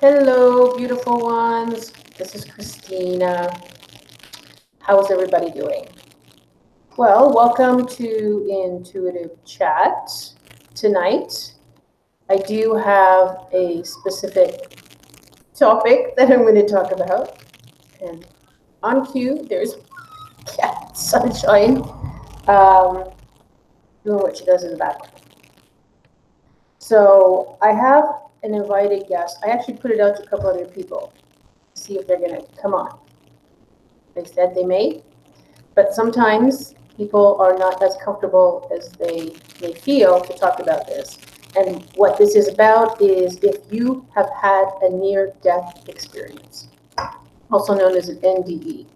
Hello, beautiful ones. This is Christina. How's everybody doing? Well, welcome to Intuitive Chat tonight. I do have a specific topic that I'm going to talk about. And on cue, there's Cat Sunshine doing what she does in the background. So I have an invited guest. I actually put it out to a couple other people to see if they're going to come on. They said they may, but sometimes people are not as comfortable as they may feel to talk about this. And what this is about is if you have had a near-death experience, also known as an NDE.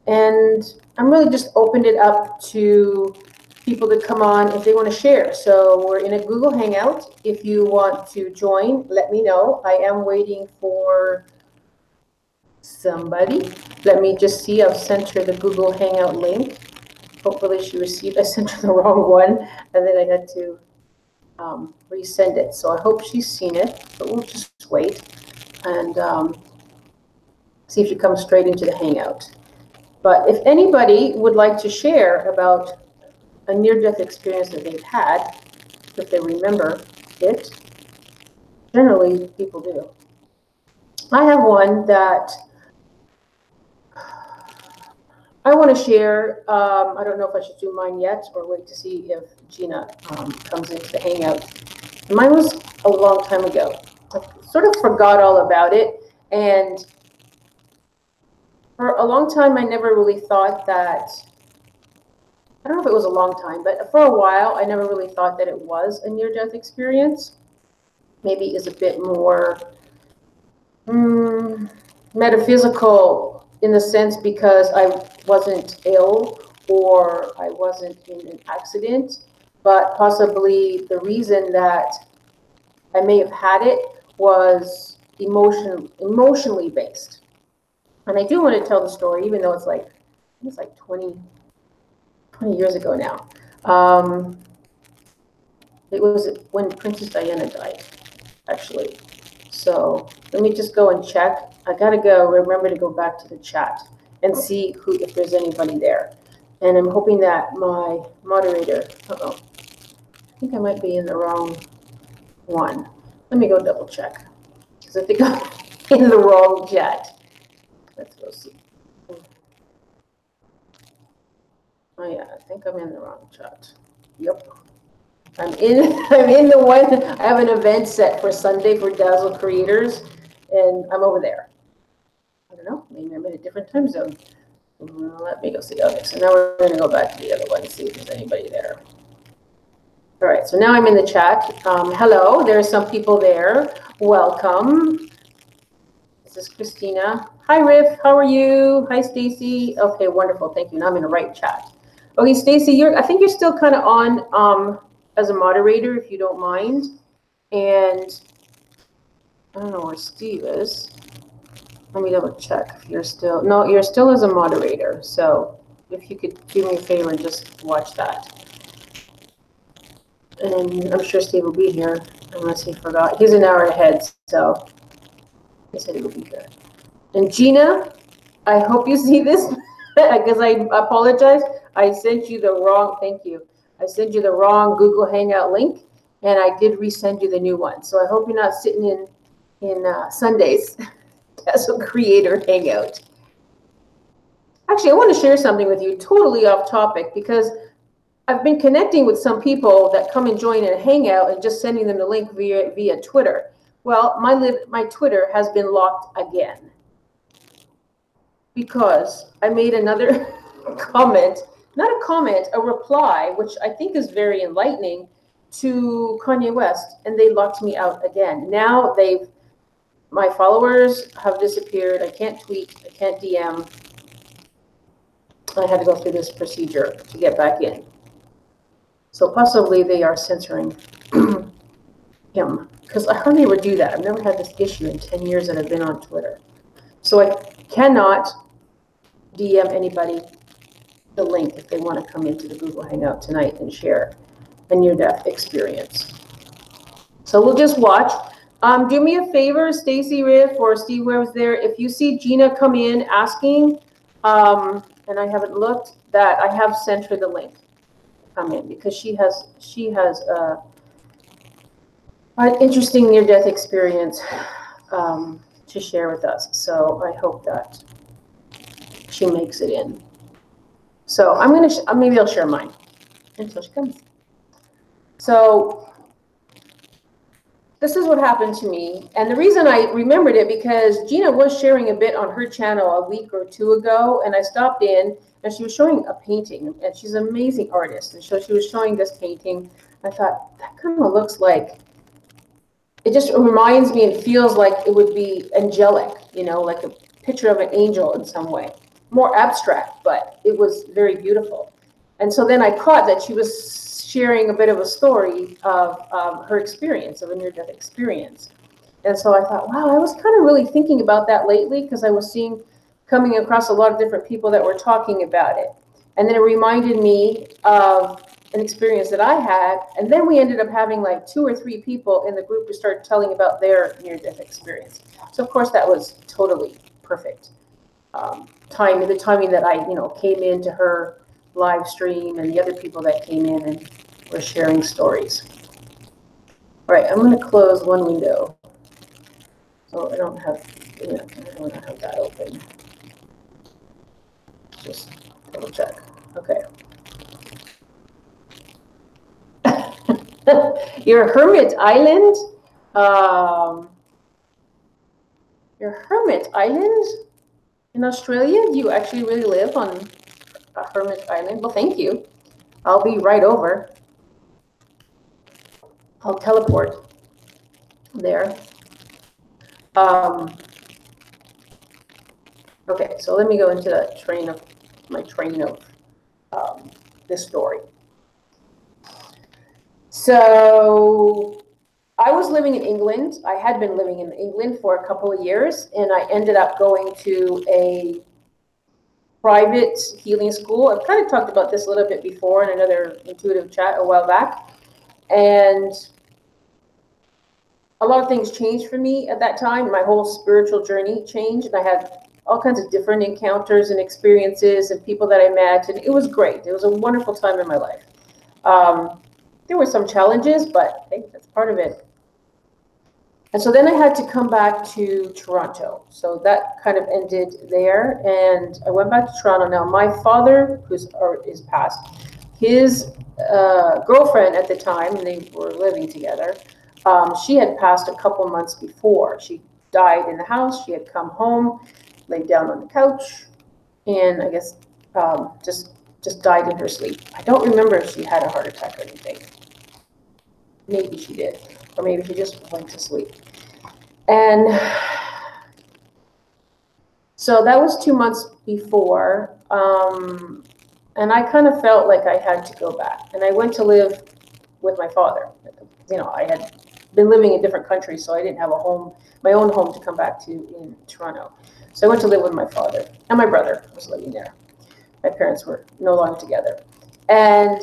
And I'm really just opened it up to people to come on if they want to share. So we're in a Google Hangout. If you want to join, let me know. I am waiting for somebody. Let me just see. I've sent her the Google Hangout link. Hopefully she received. I sent her the wrong one, and then I had to resend it. So I hope she's seen it, but we'll just wait and see if she comes straight into the Hangout. But if anybody would like to share about a near-death experience that they've had, if they remember it, generally people do. I have one that I want to share. I don't know if I should do mine yet or wait to see if Gina comes into the Hangout. Mine was a long time ago. I sort of forgot all about it, and for a long time I never really thought that, I don't know if it was a long time, but for a while I never really thought that it was a near-death experience. Maybe is a bit more metaphysical in the sense because I wasn't ill or I wasn't in an accident, but possibly the reason that I may have had it was emotionally based. And I do want to tell the story, even though it's like 20 years ago now. It was when Princess Diana died, actually. So let me just go and check. I gotta go. Remember to go back to the chat and see if there's anybody there. And I'm hoping that my moderator. I think I might be in the wrong one. Let me go double check because I think I'm in the wrong chat. Let's go see. Oh yeah, I think I'm in the wrong chat. Yep. I'm in the one. I have an event set for Sunday for Dazzle Creators, and I'm over there. I don't know, maybe I'm in a different time zone. Let me go see. Okay, so now we're going to go back to the other one and see if there's anybody there. All right, so now I'm in the chat. Hello, there are some people there. Welcome. This is Christina. Hi, Riff. How are you? Hi, Stacy. Okay, wonderful. Thank you. Now I'm in the right chat. Okay, Stacy, I think you're still kind of on as a moderator, if you don't mind. And I don't know where Steve is. Let me double check if you're still. No, you're still as a moderator. So if you could do me a favor and just watch that. And I'm sure Steve will be here unless he forgot. He's an hour ahead, so he said he will be here. And Gina, I hope you see this because I apologize. I sent you the wrong, thank you. I sent you the wrong Google Hangout link, and I did resend you the new one. So I hope you're not sitting in Sunday's Dazzle Creator Hangout. Actually, I want to share something with you, totally off topic, because I've been connecting with some people that come and join in a Hangout and just sending them the link via Twitter. Well, my Twitter has been locked again because I made another comment. Not a comment, a reply, which I think is very enlightening to Kanye West, and they locked me out again. Now my followers have disappeared. I can't tweet, I can't DM. I had to go through this procedure to get back in. So possibly they are censoring him, because I hardly ever do that. I've never had this issue in 10 years that I've been on Twitter. So I cannot DM anybody the link if they want to come into the Google Hangout tonight and share a near-death experience. So we'll just watch. Do me a favor, Stacy Riff or Steve, whoever's there. If you see Gina come in asking, and I haven't looked, that I have sent her the link to come in because she has an interesting near-death experience to share with us. So I hope that she makes it in. So I'm gonna maybe I'll share mine until she comes. So this is what happened to me. And the reason I remembered it because Gina was sharing a bit on her channel a week or two ago, and I stopped in and she was showing a painting, and she's an amazing artist. And so she was showing this painting. I thought, that kind of looks like, it just reminds me and feels like it would be angelic, you know, like a picture of an angel in some way. More abstract, but it was very beautiful. And so then I caught that she was sharing a bit of a story of her experience, of a near-death experience. And so I thought, wow, I was kind of really thinking about that lately because I was coming across a lot of different people that were talking about it. And then it reminded me of an experience that I had. And then we ended up having like 2 or 3 people in the group who started telling about their near-death experience. So of course that was totally perfect. The timing that I, came into her live stream and the other people that came in and were sharing stories. All right, I'm going to close one window. So I don't have that open. Just double check. Okay. Your hermit island? Your hermit island in Australia? Do you actually really live on a hermit island? Well, thank you. I'll be right over. I'll teleport there. Okay, so let me go into the train of this story. So I was living in England. I had been living in England for a couple of years, and I ended up going to a private healing school. I've kind of talked about this a little bit before in another intuitive chat a while back. And a lot of things changed for me at that time. My whole spiritual journey changed, and I had all kinds of different encounters and experiences and people that I met, and it was great. It was a wonderful time in my life. There were some challenges, but hey, that's part of it. And so then I had to come back to Toronto. So that kind of ended there, and I went back to Toronto. Now, my father, is passed, his girlfriend at the time, and they were living together, she had passed a couple months before. She died in the house. She had come home, laid down on the couch, and I guess just died in her sleep. I don't remember if she had a heart attack or anything. Maybe she did, or maybe she just went to sleep. And so that was 2 months before, and I kind of felt like I had to go back. And I went to live with my father. I had been living in different countries, so I didn't have my own home to come back to in Toronto. So I went to live with my father, and my brother was living there. My parents were no longer together. And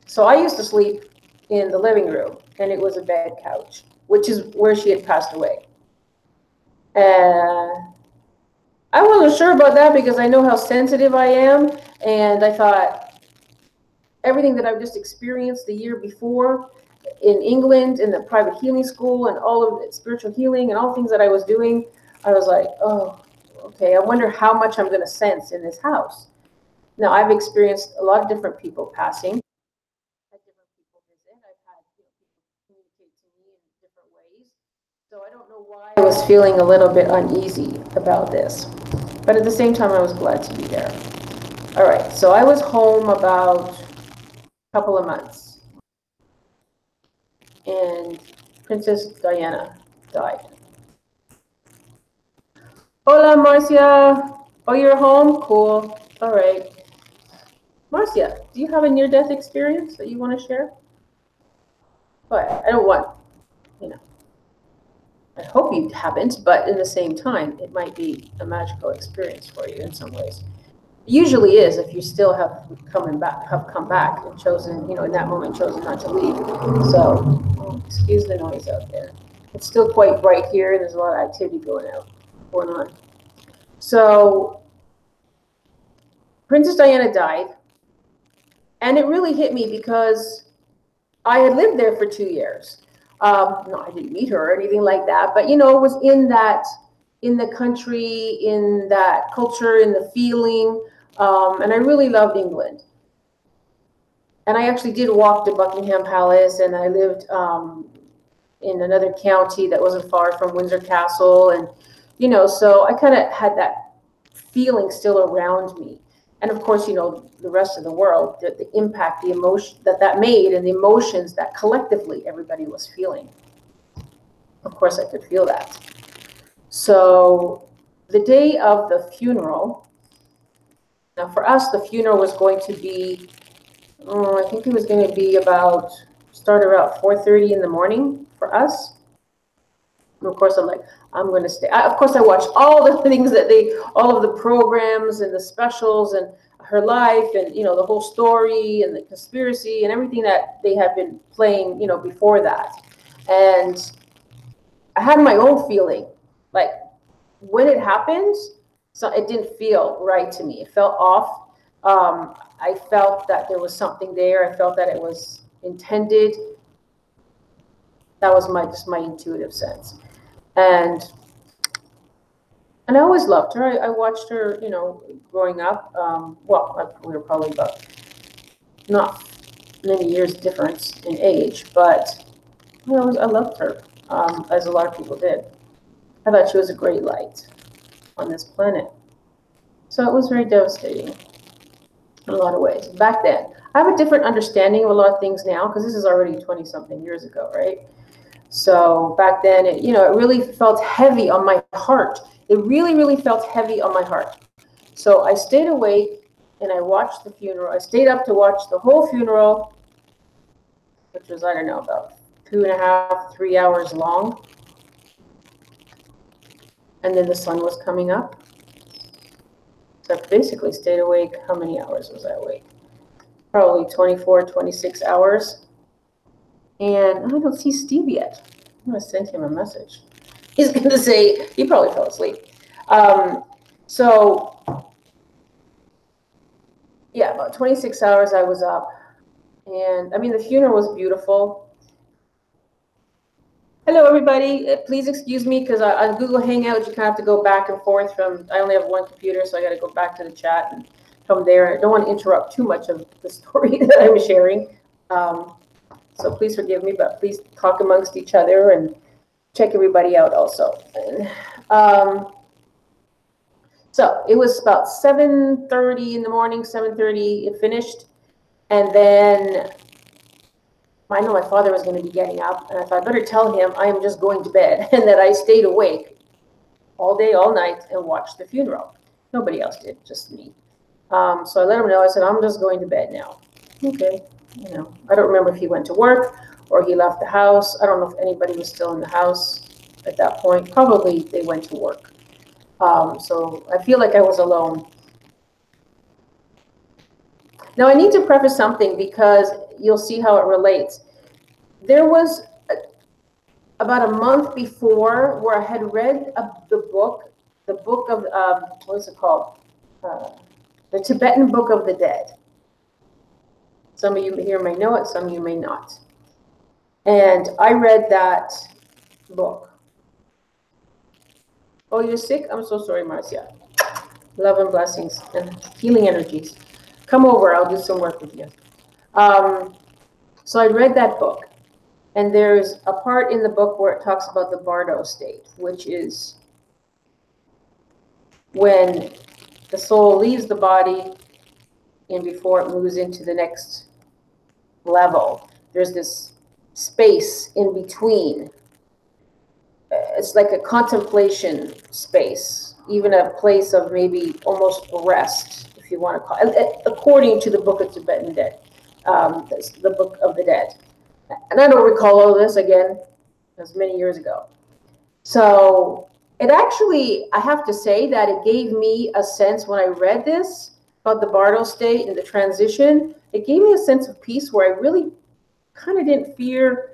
so I used to sleep in the living room, and it was a bed couch, which is where she had passed away. And I wasn't sure about that because I know how sensitive I am, and I thought everything that I've just experienced the year before in England, in the private healing school, and all of the spiritual healing and all things that I was doing, I was like, oh, okay, I wonder how much I'm going to sense in this house. Now, I've experienced a lot of different people passing. I've had different people visit. I've had people communicate to me in different ways. So I don't know why I was feeling a little bit uneasy about this. But at the same time, I was glad to be there. All right, so I was home about a couple of months. And Princess Diana died. Hola, Marcia. Oh, you're home? Cool. All right. Marcia, do you have a near-death experience that you want to share? But I don't want, I hope you haven't, but in the same time, it might be a magical experience for you in some ways. It usually is if you still have come back and chosen, in that moment chosen not to leave. So, excuse the noise out there. It's still quite bright here, and there's a lot of activity going on. So Princess Diana died, and it really hit me because I had lived there for 2 years. No, I didn't meet her or anything like that, but it was in the country, in that culture, in the feeling, and I really loved England. And I actually did walk to Buckingham Palace, and I lived in another county that wasn't far from Windsor Castle, and so I kind of had that feeling still around me. And of course, the rest of the world, the impact, the emotion that made, and the emotions that collectively everybody was feeling. Of course, I could feel that. So the day of the funeral, now for us, the funeral was going to be, I think it was going to be start around 4:30 in the morning for us. And of course, I'm going to stay. Of course, I watched all the things all of the programs and the specials and her life and, the whole story and the conspiracy and everything that they had been playing, before that. And I had my own feeling, like when it happened, so it didn't feel right to me. It felt off. I felt that there was something there. I felt that it was intended. That was just my intuitive sense. And I always loved her. I watched her, growing up. Well, we were probably about not many years difference in age, but I loved her, as a lot of people did. I thought she was a great light on this planet. So it was very devastating in a lot of ways. Back then, I have a different understanding of a lot of things now, because this is already 20-something years ago, right? So back then, it really felt heavy on my heart. It really, really felt heavy on my heart. So I stayed awake and I watched the funeral. I stayed up to watch the whole funeral, which was, I don't know, about 2.5, 3 hours long. And then the sun was coming up. So I basically stayed awake. How many hours was I awake? Probably 24, 26 hours. And I don't see Steve yet. I'm going to send him a message. He's going to say, he probably fell asleep. So, yeah, about 26 hours I was up. And, I mean, the funeral was beautiful. Hello, everybody. Please excuse me, because on Google Hangouts, you kind of have to go back and forth I only have one computer, so I got to go back to the chat and from there. I don't want to interrupt too much of the story that I'm sharing. So please forgive me, but please talk amongst each other and check everybody out also. So it was about 7:30 in the morning, 7:30 it finished. And then I know my father was going to be getting up, and I thought I better tell him I am just going to bed and that I stayed awake all day, all night and watched the funeral. Nobody else did, just me. So I let him know. I said, I'm just going to bed now. Okay. I don't remember if he went to work or he left the house. I don't know if anybody was still in the house at that point. Probably they went to work. So I feel like I was alone. Now I need to preface something because you'll see how it relates. There was about a month before where I had read the book of, what is it called? The Tibetan Book of the Dead. Some of you here may know it, some of you may not. And I read that book. Oh, you're sick? I'm so sorry, Marcia. Love and blessings and healing energies. Come over, I'll do some work with you. So I read that book. And there's a part in the book where it talks about the Bardo state, which is when the soul leaves the body and before it moves into the next level. There's this space in between. It's like a contemplation space, even a place of maybe almost rest, if you want to call it, according to the Book of Tibetan Dead, the Book of the Dead. And I don't recall all of this, again, it was many years ago. So it actually, I have to say that it gave me a sense when I read this about the Bardo state and the transition, it gave me a sense of peace where I really kind of didn't fear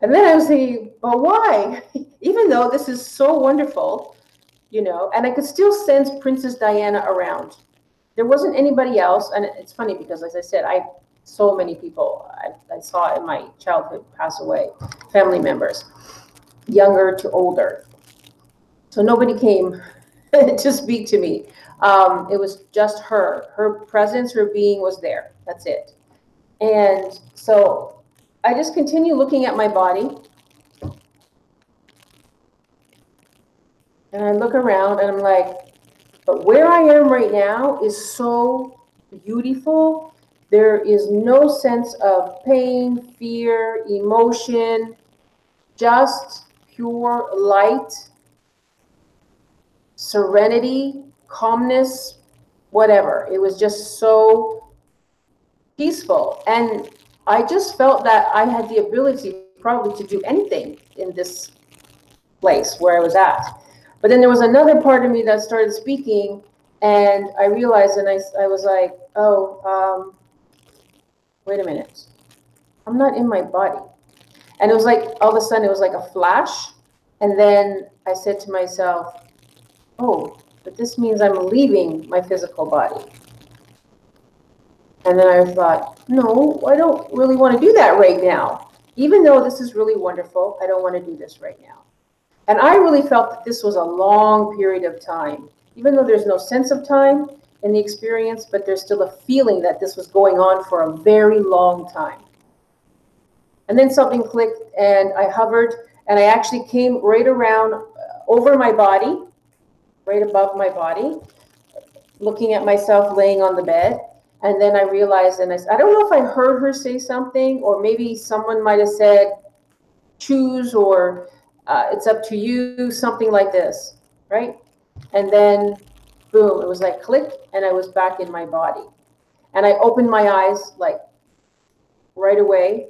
And then I was thinking, but why? Even though this is so wonderful, you know, and I could still sense Princess Diana around. There wasn't anybody else. And it's funny because, as I said, so many people I saw in my childhood pass away, family members, younger to older. So nobody came to speak to me. It was just her. Her presence, her being was there. That's it. And so I just continue looking at my body. And I look around and I'm like, but where I am right now is so beautiful. There is no sense of pain, fear, emotion, just pure light, serenity, calmness, whatever. It was just so peaceful. And I just felt that I had the ability probably to do anything in this place where I was at. But then there was another part of me that started speaking, and I realized, and I was like, oh, wait a minute. I'm not in my body. And it was like, all of a sudden, it was like a flash. And then I said to myself, oh, but this means I'm leaving my physical body. And then I thought, no, I don't really want to do that right now. Even though this is really wonderful, I don't want to do this right now. And I really felt that this was a long period of time, even though there's no sense of time in the experience, but there's still a feeling that this was going on for a very long time. And then something clicked and I hovered and I actually came right around over my body, right above my body, looking at myself laying on the bed. And then I realized, and I don't know if I heard her say something, or maybe someone might have said, choose, or it's up to you, something like this, right? And then, boom, it was like click, and I was back in my body. And I opened my eyes like right away.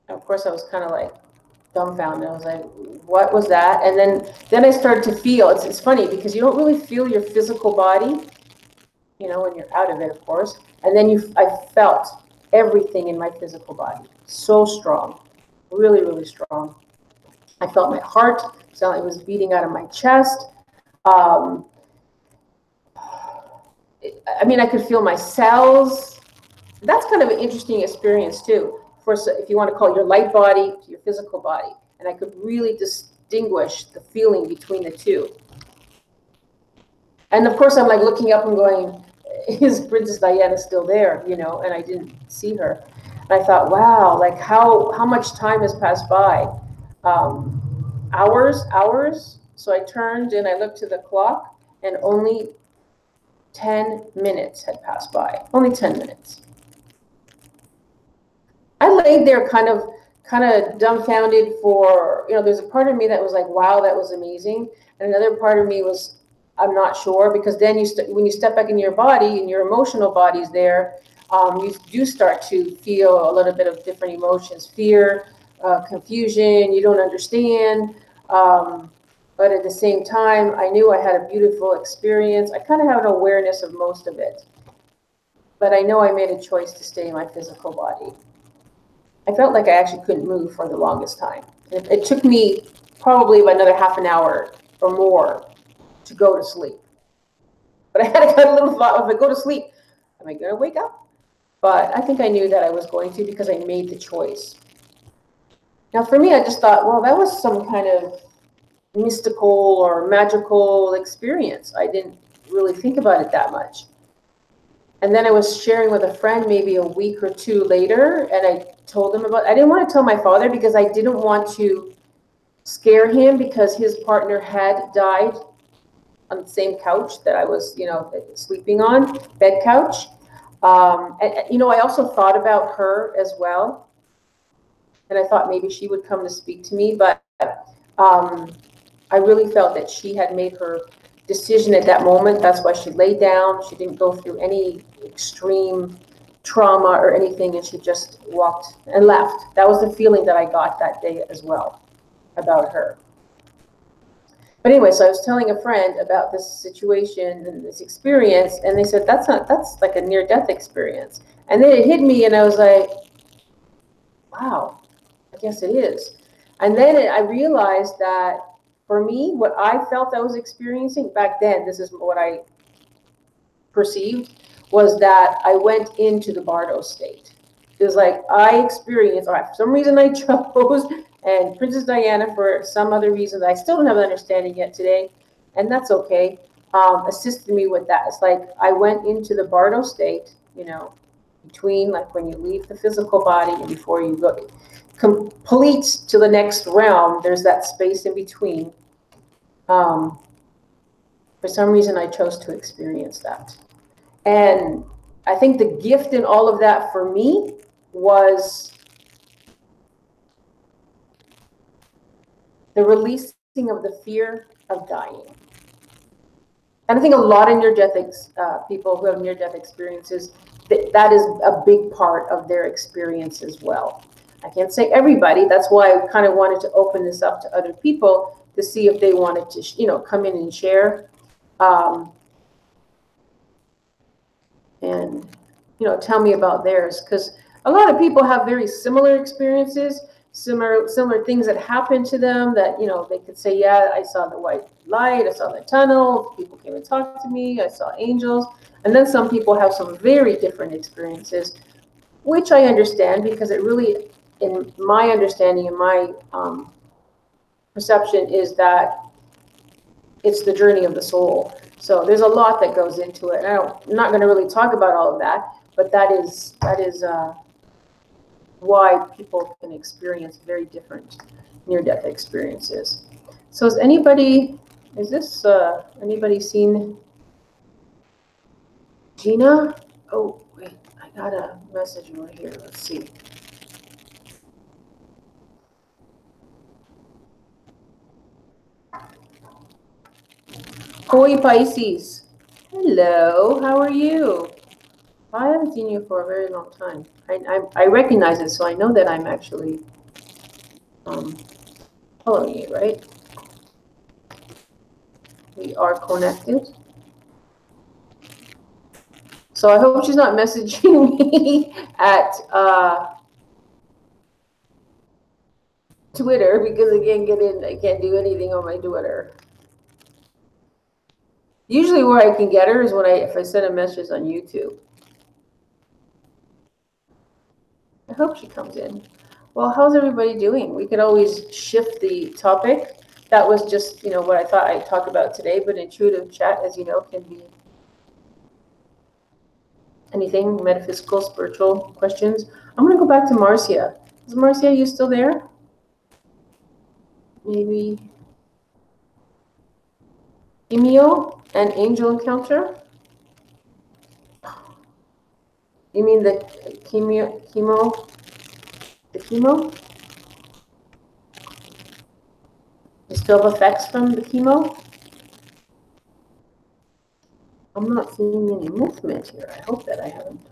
And of course, I was kind of like dumbfounded. I was like, what was that? And then I started to feel, it's funny because you don't really feel your physical body, you know, when you're out of it, of course. And then I felt everything in my physical body, so strong. Really, really strong. I felt my heart, so it was beating out of my chest. I mean, I could feel my cells. That's kind of an interesting experience too, if you want to call your light body to your physical body. And I could really distinguish the feeling between the two. And of course, I'm like looking up and going, is Princess Diana still there? You know, and I didn't see her. And I thought, wow, like how much time has passed by? Hours. So I turned and I looked to the clock, and only 10 minutes had passed by. Only 10 minutes. I laid there kind of dumbfounded for, you know, there's a part of me that was like, wow, that was amazing. And another part of me was, I'm not sure, because then when you step back in your body and your emotional body's there, you do start to feel a little bit of different emotions, fear, confusion, you don't understand. But at the same time, I knew I had a beautiful experience. I kind of have an awareness of most of it. But I know I made a choice to stay in my physical body. I felt like I actually couldn't move for the longest time. It took me probably about another half an hour or more to go to sleep. But I had a little thought, if I go to sleep, am I going to wake up? But I think I knew that I was going to, because I made the choice. Now, for me, I just thought, well, that was some kind of mystical or magical experience. I didn't really think about it that much. And then I was sharing with a friend maybe a week or two later, and I told him I didn't want to tell my father because I didn't want to scare him, because his partner had died on the same couch that I was, you know, sleeping on, bed couch. And, you know, I also thought about her as well. And I thought maybe she would come to speak to me, but I really felt that she had made her decision at that moment. That's why she laid down. She didn't go through any extreme trauma or anything, and she just walked and left. That was the feeling that I got that day as well about her. But anyway, so I was telling a friend about this situation and this experience, and they said, that's like a near-death experience. And then it hit me, and I was like, wow, I guess it is. And then I realized that for me, what I felt I was experiencing back then, this is what I perceived, was that I went into the Bardo state. It was like I experienced, or for some reason I chose, and Princess Diana for some other reasons I still don't have an understanding yet today, and that's okay, assisted me with that. It's like I went into the Bardo state, you know, between like when you leave the physical body and before you go complete to the next realm, there's that space in between. For some reason I chose to experience that. And I think the gift in all of that for me was the releasing of the fear of dying. And I think a lot of near-death people who have near-death experiences, that is a big part of their experience as well. I can't say everybody. That's why I kind of wanted to open this up to other people to see if they wanted to, you know, come in and share. And, you know, tell me about theirs, because a lot of people have very similar experiences, similar things that happen to them that, you know, they could say, yeah, I saw the white light, I saw the tunnel, people came and talked to me, I saw angels. And then some people have some very different experiences, which I understand, because it really, in my understanding and my perception, is that it's the journey of the soul. So there's a lot that goes into it. I'm not going to really talk about all of that, but that is why people can experience very different near-death experiences. So is anybody seen Gina? Oh, wait, I got a message over here. Let's see. Koi Pisces. Hello, how are you? I haven't seen you for a very long time. I recognize it, so I know that I'm actually following you, right? We are connected. So I hope she's not messaging me at Twitter, because I can't get in. I can't do anything on my Twitter. Usually where I can get her is when if I send a message on YouTube. I hope she comes in. Well, how's everybody doing? We could always shift the topic. That was just, you know, what I thought I'd talk about today, but intuitive chat, as you know, can be anything, metaphysical, spiritual questions. I'm going to go back to Marcia. Is Marcia, you still there? Maybe Emio and Angel Encounter? You mean the chemo? The chemo? You still have effects from the chemo? I'm not seeing any movement here. I hope that I haven't.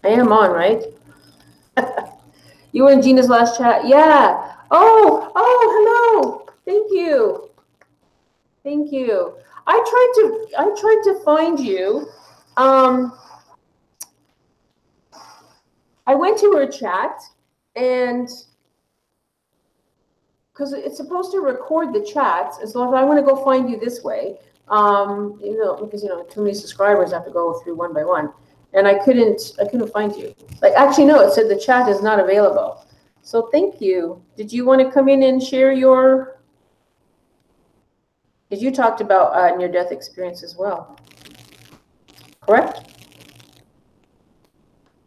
I am on, right? You were in Gina's last chat? Yeah. Oh, hello. Thank you. Thank you. I tried to find you. I went to her chat, and because it's supposed to record the chats, and so if I want to go find you this way, you know, because, you know, too many subscribers, I have to go through one by one, and I couldn't find you. Like, actually, no, it said the chat is not available. So thank you. Did you want to come in and share your? Because you talked about near-death experience as well, correct?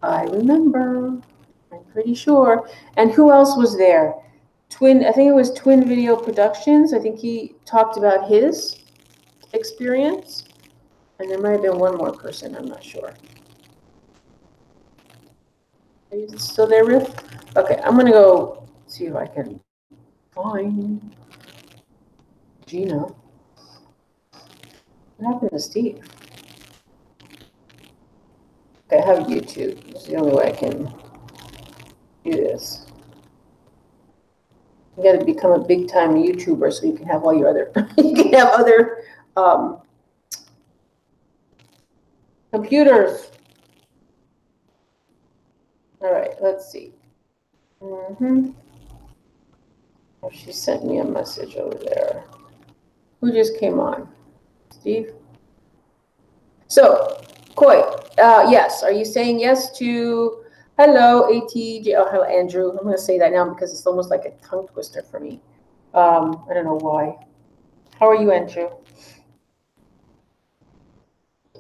I remember. I'm pretty sure. And who else was there? I think it was Twin Video Productions. I think he talked about his experience. And there might have been one more person. I'm not sure. Are you still there, Riff? Okay, I'm going to go see if I can find Gina. What happened to Steve? Okay, I have YouTube. This is the only way I can do this. You got to become a big time YouTuber so you can have all your other computers. All right, let's see. Mm-hmm. Oh, she sent me a message over there. Who just came on? Steve? So, Koi, yes. Are you saying yes to hello, ATJ? Oh, hello, Andrew. I'm going to say that now because it's almost like a tongue twister for me. I don't know why. How are you, Andrew?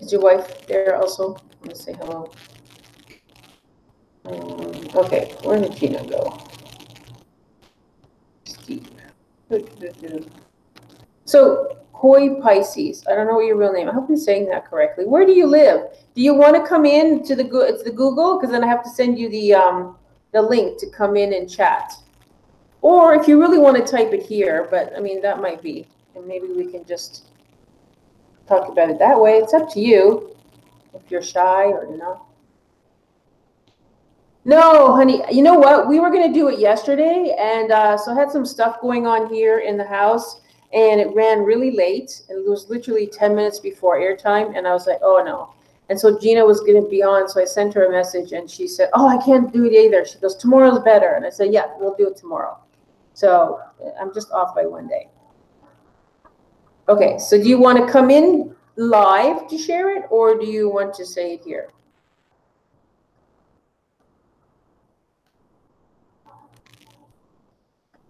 Is your wife there also? I'm going to say hello. Okay, where did Gina go? Steve. So, Koi Pisces. I don't know your real name. I hope I'm saying that correctly. Where do you live? Do you want to come in to the Google? Because then I have to send you the link to come in and chat. Or if you really want to type it here, but I mean that might be, and maybe we can just talk about it that way. It's up to you if you're shy or not. No, honey, you know what? We were going to do it yesterday, and so I had some stuff going on here in the house, and it ran really late, and it was literally 10 minutes before airtime, and I was like, oh no. And so Gina was going to be on, so I sent her a message, and she said, oh, I can't do it either. She goes, tomorrow's better. And I said, yeah, we'll do it tomorrow. So I'm just off by one day. Okay, so do you want to come in live to share it, or do you want to say it here?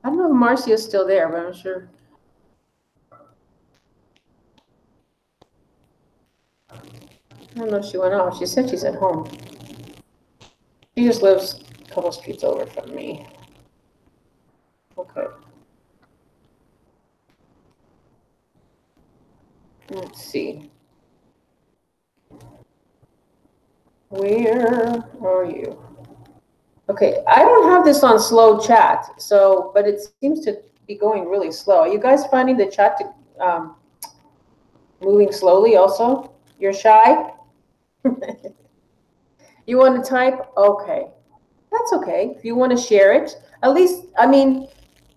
I don't know if Marcia's still there, but I'm sure. I don't know if she went off. She said she's at home. She just lives a couple streets over from me. Okay. Let's see. Where are you? Okay, I don't have this on slow chat, so but it seems to be going really slow. Are you guys finding the chat moving slowly also? You're shy? You want to type? Okay. That's okay. If you want to share it, at least, I mean,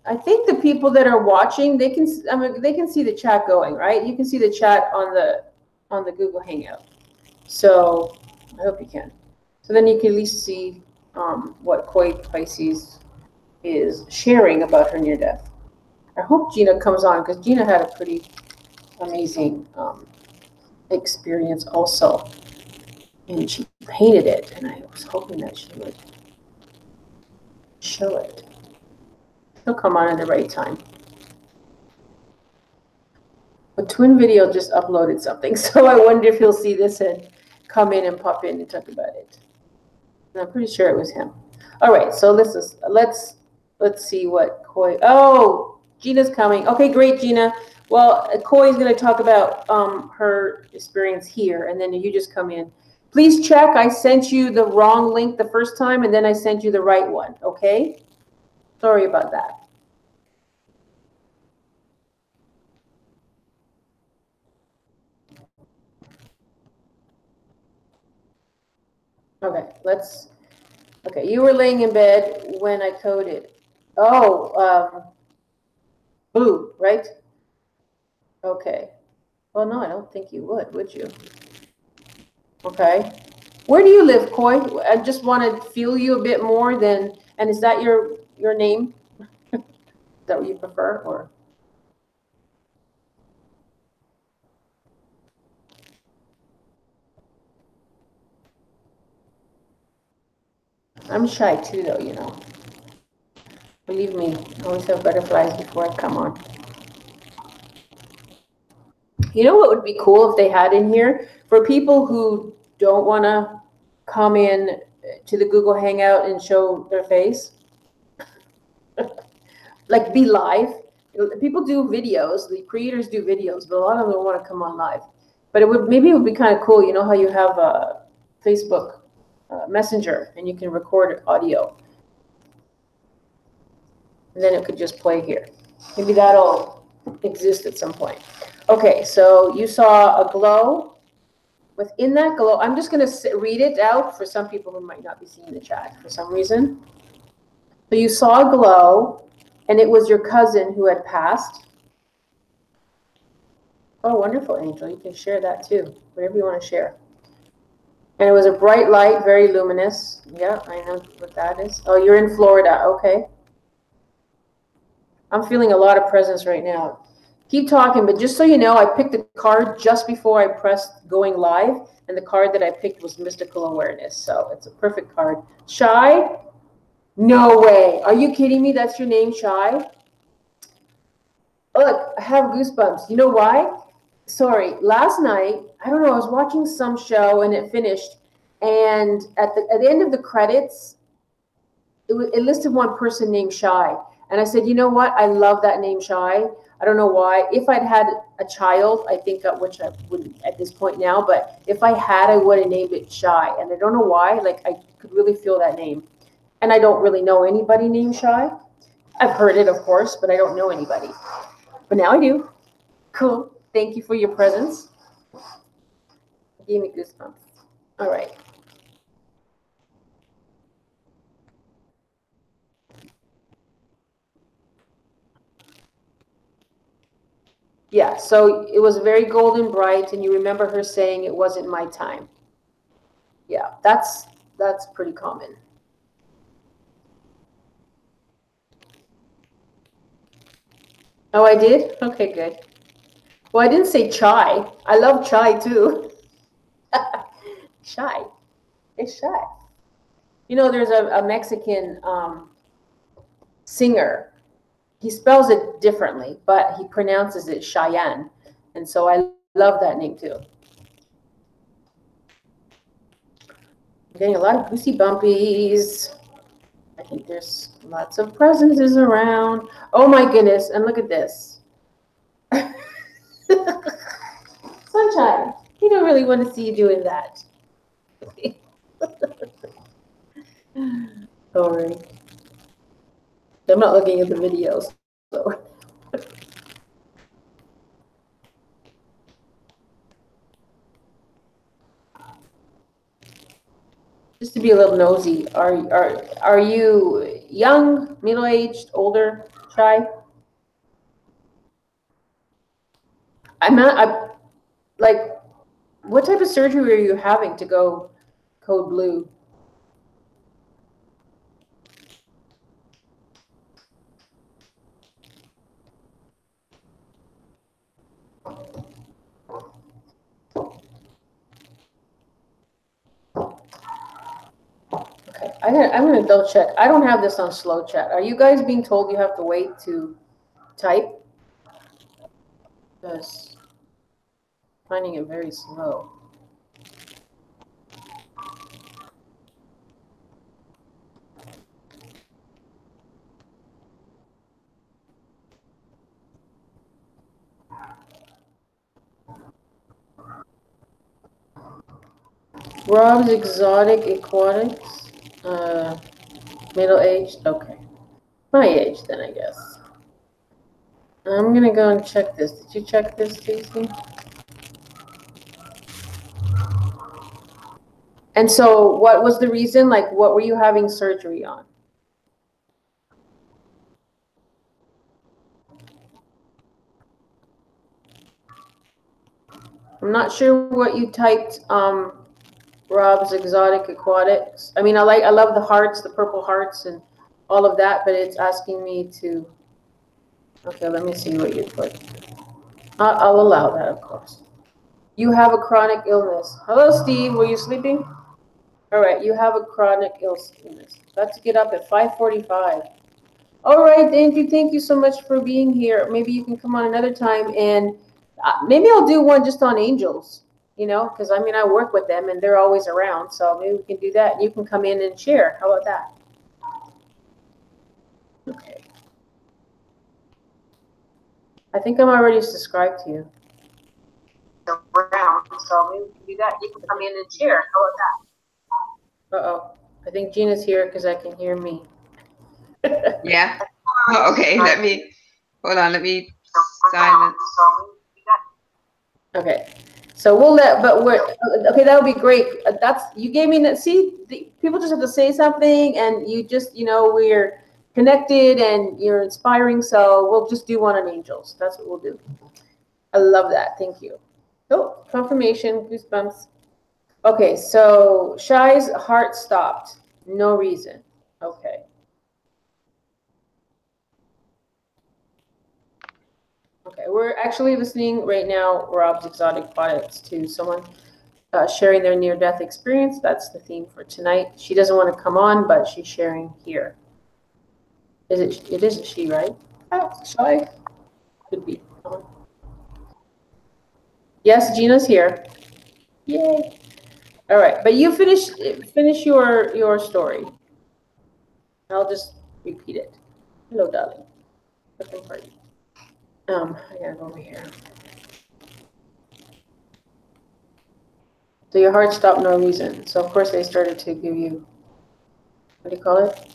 I think the people that are watching, they can, I mean, they can see the chat going, right? You can see the chat on the Google Hangout. So I hope you can. So then you can at least see what Koi Pisces is sharing about her near death. I hope Gina comes on because Gina had a pretty amazing experience also, and she painted it, and I was hoping that she would show it. She'll come on at the right time. But Twin Video just uploaded something, so I wonder if he'll see this and come in and pop in and talk about it. And I'm pretty sure it was him. All right, so let's see what Koi. Oh, Gina's coming. Okay, great, Gina. Well, Koi's going to talk about her experience here, and then you just come in. Please check. I sent you the wrong link the first time, and then I sent you the right one. Okay. Sorry about that. Okay, okay, you were laying in bed when I coded. Oh, blue, right? Okay. Well, no, I don't think you would you? Okay. Where do you live, Koi? I just want to feel you a bit more than, and is that your name? Is that what you prefer, or? I'm shy too, though, you know. Believe me, I always have butterflies before I come on. You know what would be cool if they had in here? For people who don't want to come in to the Google Hangout and show their face, like be live. People do videos, the creators do videos, but a lot of them don't want to come on live. But maybe it would be kind of cool. You know how you have a Facebook Messenger and you can record audio, and then it could just play here. Maybe that'll exist at some point. Okay, so you saw a glow. Within that glow, I'm just going to read it out for some people who might not be seeing the chat for some reason. So you saw a glow, and it was your cousin who had passed. Oh, wonderful, Angel. You can share that too, whatever you want to share. And it was a bright light, very luminous. Yeah, I know what that is. Oh, you're in Florida. Okay. I'm feeling a lot of presence right now. Keep talking, but just so you know, I picked a card just before I pressed going live, and the card that I picked was mystical awareness. So it's a perfect card. Shy? No way. Are you kidding me? That's your name, Shy? Look, I have goosebumps. You know why? Sorry, last night, I don't know, I was watching some show and it finished, and at the end of the credits, it listed one person named Shy. And I said, you know what? I love that name, Shy. I don't know why. If I'd had a child, I think, which I wouldn't at this point now, but if I had, I would have named it Shy. And I don't know why. Like, I could really feel that name. And I don't really know anybody named Shy. I've heard it, of course, but I don't know anybody. But now I do. Cool. Thank you for your presence. Gave me goosebumps. All right. Yeah, so it was very golden bright, and you remember her saying it wasn't my time. Yeah, that's pretty common. Oh, I did? Okay, good. Well, I didn't say chai. I love chai too. Shy. It's shy. You know, there's a Mexican singer. He spells it differently, but he pronounces it Cheyenne. And so I love that name too. I'm getting a lot of goosey bumpies. I think there's lots of presences around. Oh my goodness, and look at this. Sunshine, you don't really want to see you doing that. Sorry. I'm not looking at the videos, so. Just to be a little nosy, are you young, middle-aged, older, shy? I'm like, what type of surgery are you having to go code blue? Okay, I'm gonna double check. I don't have this on slow chat. Are you guys being told you have to wait to type? Because I'm finding it very slow. Rob's Exotic Aquatics. Middle-aged? Okay. My age then, I guess. I'm gonna go and check this. Did you check this, Stacey? And so what was the reason? Like, what were you having surgery on? I'm not sure what you typed, Rob's Exotic Aquatics. I mean, I love the hearts, the purple hearts and all of that, but it's asking me to, okay, let me see what you put. I'll allow that, of course. You have a chronic illness. Hello, Steve, were you sleeping? All right, you have a chronic illness. Got to get up at 5:45. All right, Andrew, thank you so much for being here. Maybe you can come on another time, and maybe I'll do one just on angels, you know, because I mean, I work with them and they're always around. So maybe we can do that. You can come in and share. How about that? Okay. I think I'm already subscribed to you. Around, so maybe we can do that. You can come in and share. How about that? Uh-oh. I think Gina's here because I can hear me. Yeah. Oh, okay. Let me silence. Okay. So we'll okay, that would be great. You gave me that. See, people just have to say something, and you just, you know, we're connected and you're inspiring. So we'll just do one on angels. That's what we'll do. I love that. Thank you. Oh, confirmation, goosebumps. Okay, so Shy's heart stopped. No reason. Okay. Okay, we're actually listening right now, Rob's Exotic Products, to someone sharing their near-death experience. That's the theme for tonight. She doesn't want to come on, but she's sharing here. It is she, right? Oh, Shy? Could be. Yes, Gina's here. Yay. All right, but you finish your story. I'll just repeat it. Hello, darling. Looking for you. I gotta go over here. So your heart stopped no reason. So of course they started to give you, what do you call it?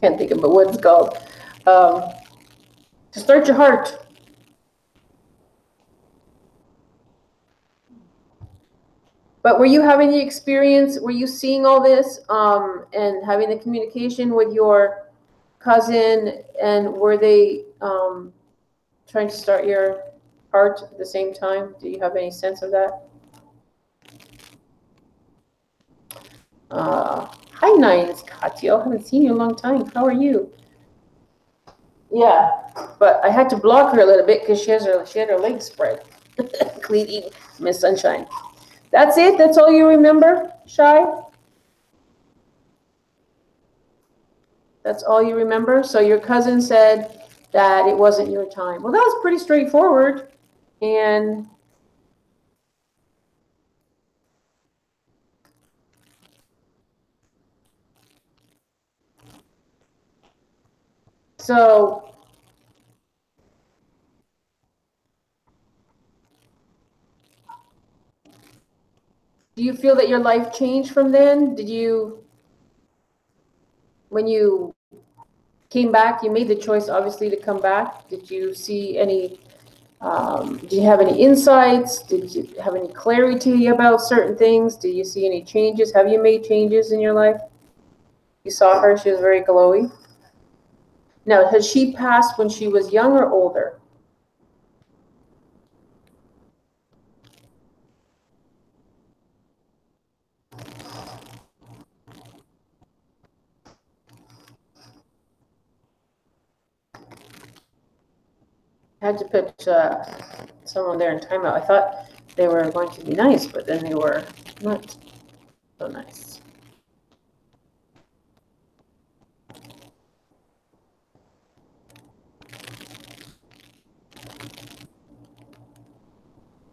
Can't think of what it's called. To start your heart. But were you having the experience? Were you seeing all this and having the communication with your cousin? And were they trying to start your heart at the same time? Do you have any sense of that? Hi, Nines, Katya. I haven't seen you in a long time. How are you? Yeah, but I had to block her a little bit because she had her legs spread. Cleaning Miss Sunshine. That's it? That's all you remember, Shy? That's all you remember? So your cousin said that it wasn't your time. Well, that was pretty straightforward. And so do you feel that your life changed from then? Did you, when you came back, you made the choice obviously to come back. Did you see any, did you have any insights? Did you have any clarity about certain things? Did you see any changes? Have you made changes in your life? You saw her, she was very glowy. Now, has she passed when she was young or older? I had to put someone there in timeout. I thought they were going to be nice, but then they were not so nice.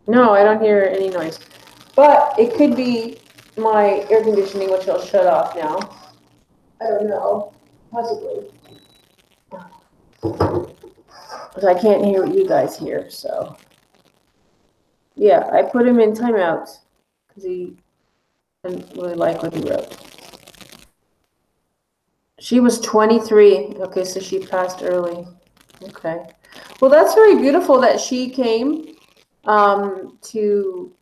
No, I don't hear any noise. But it could be my air conditioning, which I'll shut off now. I don't know. Possibly. Because I can't hear what you guys hear, so. Yeah, I put him in timeout because he didn't really like what he wrote. She was 23. Okay, so she passed early. Okay. Well, that's very beautiful that she came to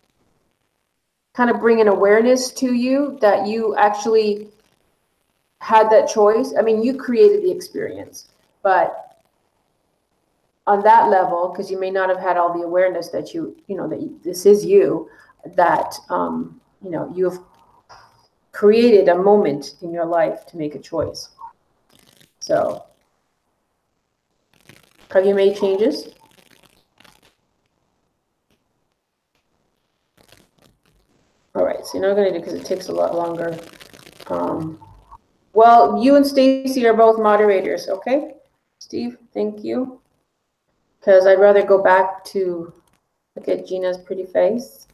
kind of bring an awareness to you that you actually had that choice. I mean, you created the experience, but on that level, because you may not have had all the awareness that this is you, that, you've created a moment in your life to make a choice. So, have you made changes? All right, so you're not going to do because it takes a lot longer. Well, you and Stacy are both moderators, okay? Steve, thank you. Because I'd rather go back to look at Gina's pretty face.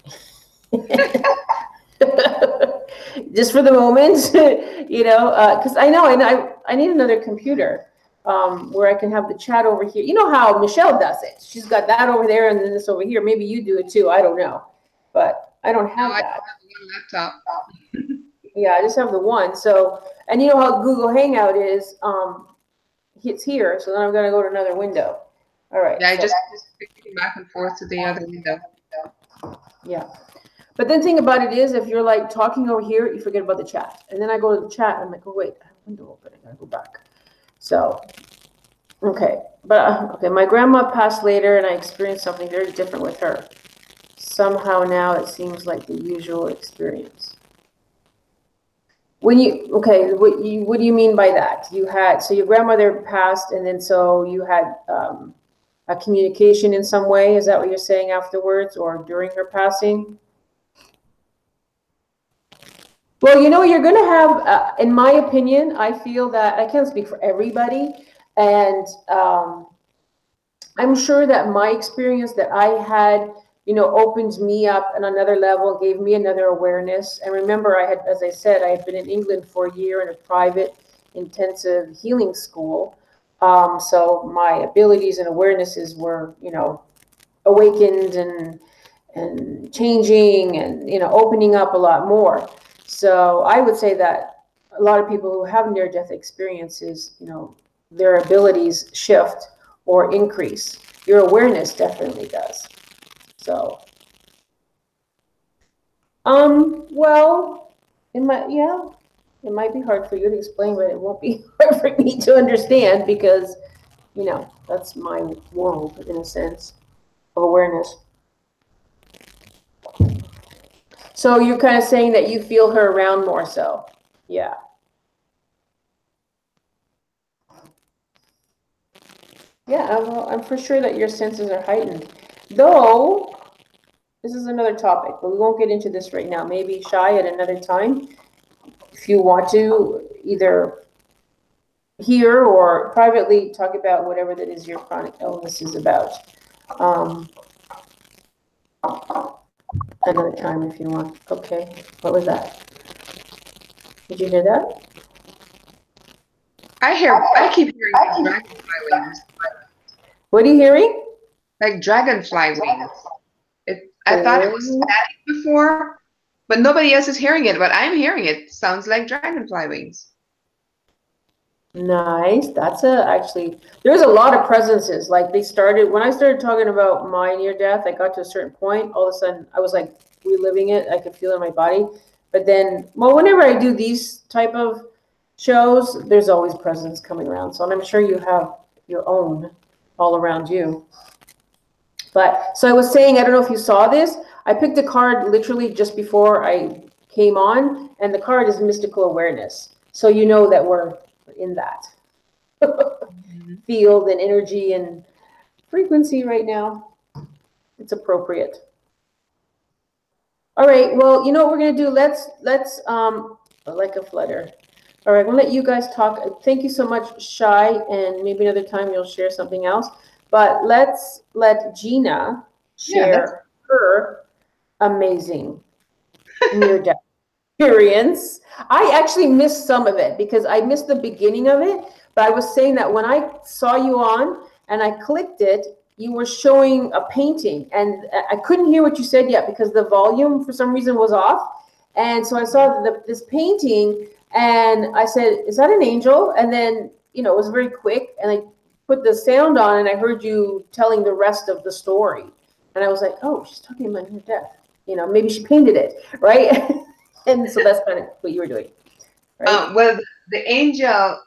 Just for the moment, because I know I need another computer where I can have the chat over here. You know how Michelle does it. She's got that over there and then this over here. Maybe you do it too. I don't know. But I don't have that. I don't have one laptop. Yeah, I just have the one. So, and you know how Google Hangout is, it's here. So then I'm going to go to another window. All right. Yeah, I just back and forth to the other window. Yeah. But then the thing about it is, if you're like talking over here, you forget about the chat. And then I go to the chat and I'm like, oh, wait, I have a window open. I got to go back. So, okay. But, okay, my grandma passed later and I experienced something very different with her. somehow now it seems like the usual experience. When you, okay, what do you mean by that? You had, so your grandmother passed, and then so you had a communication in some way. Is that what you're saying afterwards or during her passing? Well, you know, you're going to have, in my opinion, I feel that, I can't speak for everybody, and I'm sure that my experience that I had, you know, opened me up on another level, gave me another awareness. And remember, I had, as I said, I had been in England for a year in a private intensive healing school. So my abilities and awarenesses were, you know, awakened and changing and, you know, opening up a lot more. So I would say that a lot of people who have near-death experiences, you know, their abilities shift or increase. Your awareness definitely does. So, well, it might, yeah, it might be hard for you to explain, but it won't be hard for me to understand because, you know, that's my world in a sense of awareness. So you're kind of saying that you feel her around more so. Yeah. Yeah, well, I'm for sure that your senses are heightened. Though, this is another topic, but we won't get into this right now. Maybe shy at another time. If you want to either hear or privately talk about whatever that is your chronic illness is about. Another time if you want. Okay, what was that? Did you hear that? I keep hearing like dragonfly wings. What are you hearing? Like dragonfly wings. I thought it was static before, but nobody else is hearing it, but I'm hearing it. Sounds like dragonfly wings. Nice. That's actually, there's a lot of presences. Like they started, when I started talking about my near death, I got to a certain point, all of a sudden I was like reliving it. I could feel it in my body. But then, well, whenever I do these type of shows, there's always presence coming around. So I'm sure you have your own all around you. But so I was saying, I don't know if you saw this. I picked a card literally just before I came on, and the card is mystical awareness. So you know that we're in that field and energy and frequency right now. It's appropriate. All right, well, you know what we're gonna do? Let's like a flutter. All right, I'm gonna let you guys talk. Thank you so much, Shy, and maybe another time you'll share something else. But let's let Gina share her amazing near-death experience. I actually missed some of it because I missed the beginning of it. But I was saying that when I saw you on and I clicked it, you were showing a painting, and I couldn't hear what you said yet because the volume for some reason was off. And so I saw this painting, and I said, "Is that an angel?" And then, you know, it was very quick, and I put the sound on, and I heard you telling the rest of the story, and I was like, "Oh, she's talking about her death. You know, maybe she painted it, right?" And so that's kind of what you were doing. Right? Well, the angel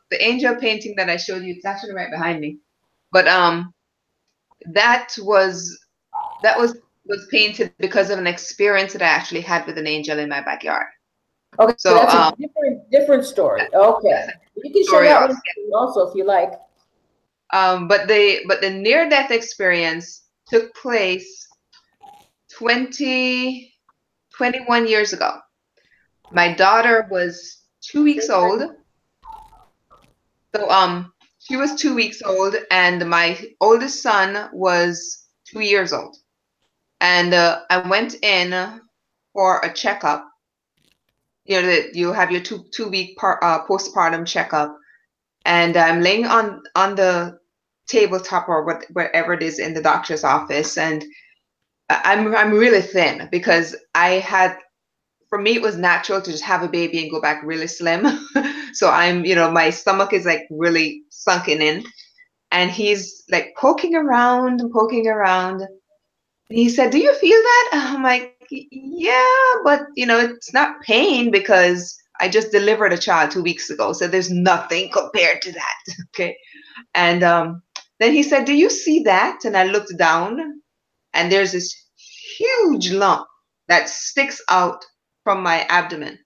painting that I showed you, it's actually right behind me. But that was painted because of an experience that I actually had with an angel in my backyard. Okay, so that's a different story. Okay, you can share that one also if you like. But the near-death experience took place 21 years ago. My daughter was 2 weeks old. So she was 2 weeks old, and my oldest son was 2 years old. And I went in for a checkup. You know, that you have your two-week postpartum checkup, and I'm laying on the tabletop or wherever it is in the doctor's office, and I'm really thin because for me it was natural to just have a baby and go back really slim. So my stomach is like really sunken in, and he's like poking around and poking around. And he said, "Do you feel that?" I'm like, "Yeah, but it's not pain because I just delivered a child 2 weeks ago, so there's nothing compared to that." Okay. And then he said, "Do you see that?" And I looked down, and there's this huge lump that sticks out from my abdomen.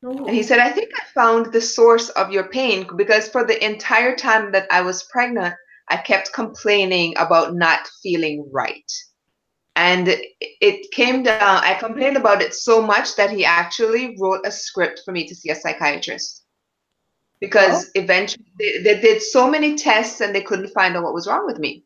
Oh. And he said, I think I found the source of your pain, because for the entire time that I was pregnant, I kept complaining about not feeling right. And it came down, I complained about it so much that he actually wrote a script for me to see a psychiatrist. Because eventually they did so many tests and they couldn't find out what was wrong with me.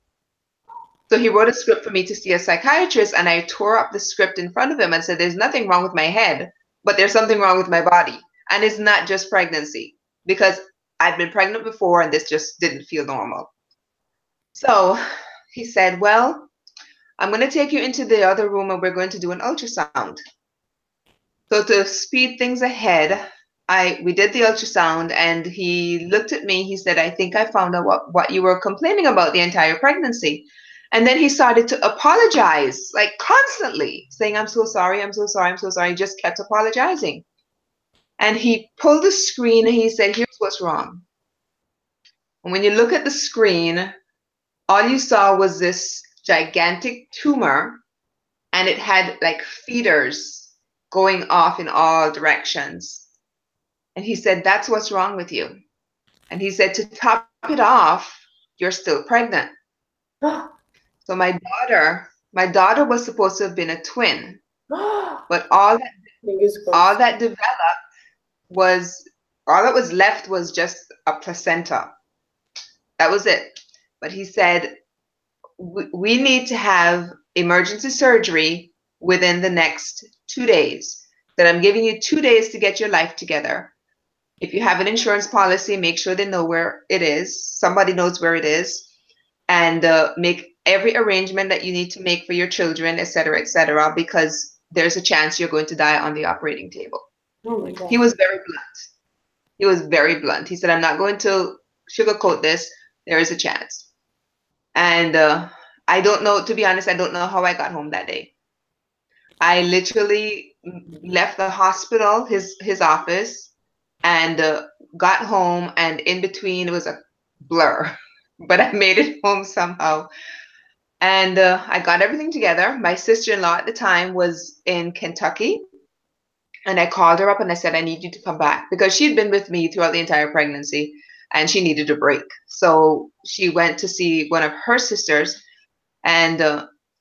So he wrote a script for me to see a psychiatrist, and I tore up the script in front of him and said, there's nothing wrong with my head, but there's something wrong with my body. And it's not just pregnancy, because I'd been pregnant before and this just didn't feel normal. So he said, well, I'm going to take you into the other room and we're going to do an ultrasound. So to speed things ahead, we did the ultrasound, and he looked at me. He said, I think I found out what you were complaining about the entire pregnancy. And then he started to apologize, like constantly saying, I'm so sorry, I'm so sorry, I'm so sorry. He just kept apologizing. And he pulled the screen and he said, here's what's wrong. And when you look at the screen, all you saw was this gigantic tumor, and it had like feeders going off in all directions. And he said, that's what's wrong with you. And he said, to top it off, you're still pregnant. So my daughter was supposed to have been a twin, but all that developed was, all that was left was just a placenta. That was it. But he said, we need to have emergency surgery within the next 2 days. That I'm giving you 2 days to get your life together. If you have an insurance policy, make sure they know where it is. Somebody knows where it is. And make every arrangement that you need to make for your children, et cetera, because there's a chance you're going to die on the operating table. Oh my God. He was very blunt. He was very blunt. He said, I'm not going to sugarcoat this. There is a chance. And I don't know, to be honest, I don't know how I got home that day. I literally left the hospital, his office, and got home, and in between it was a blur. But I made it home somehow. And I got everything together. My sister-in-law at the time was in Kentucky. And I called her up and I said, I need you to come back, because she'd been with me throughout the entire pregnancy and she needed a break. So she went to see one of her sisters, and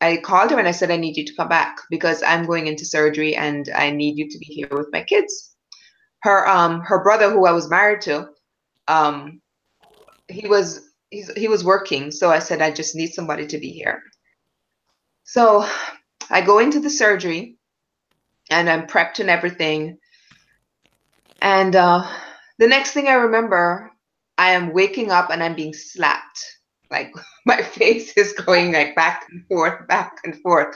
I called her and I said, I need you to come back because I'm going into surgery and I need you to be here with my kids. Her brother, who I was married to, he was working. So I said, I just need somebody to be here. So I go into the surgery and I'm prepped and everything. And the next thing I remember, I am waking up and I'm being slapped. Like my face is going like back and forth,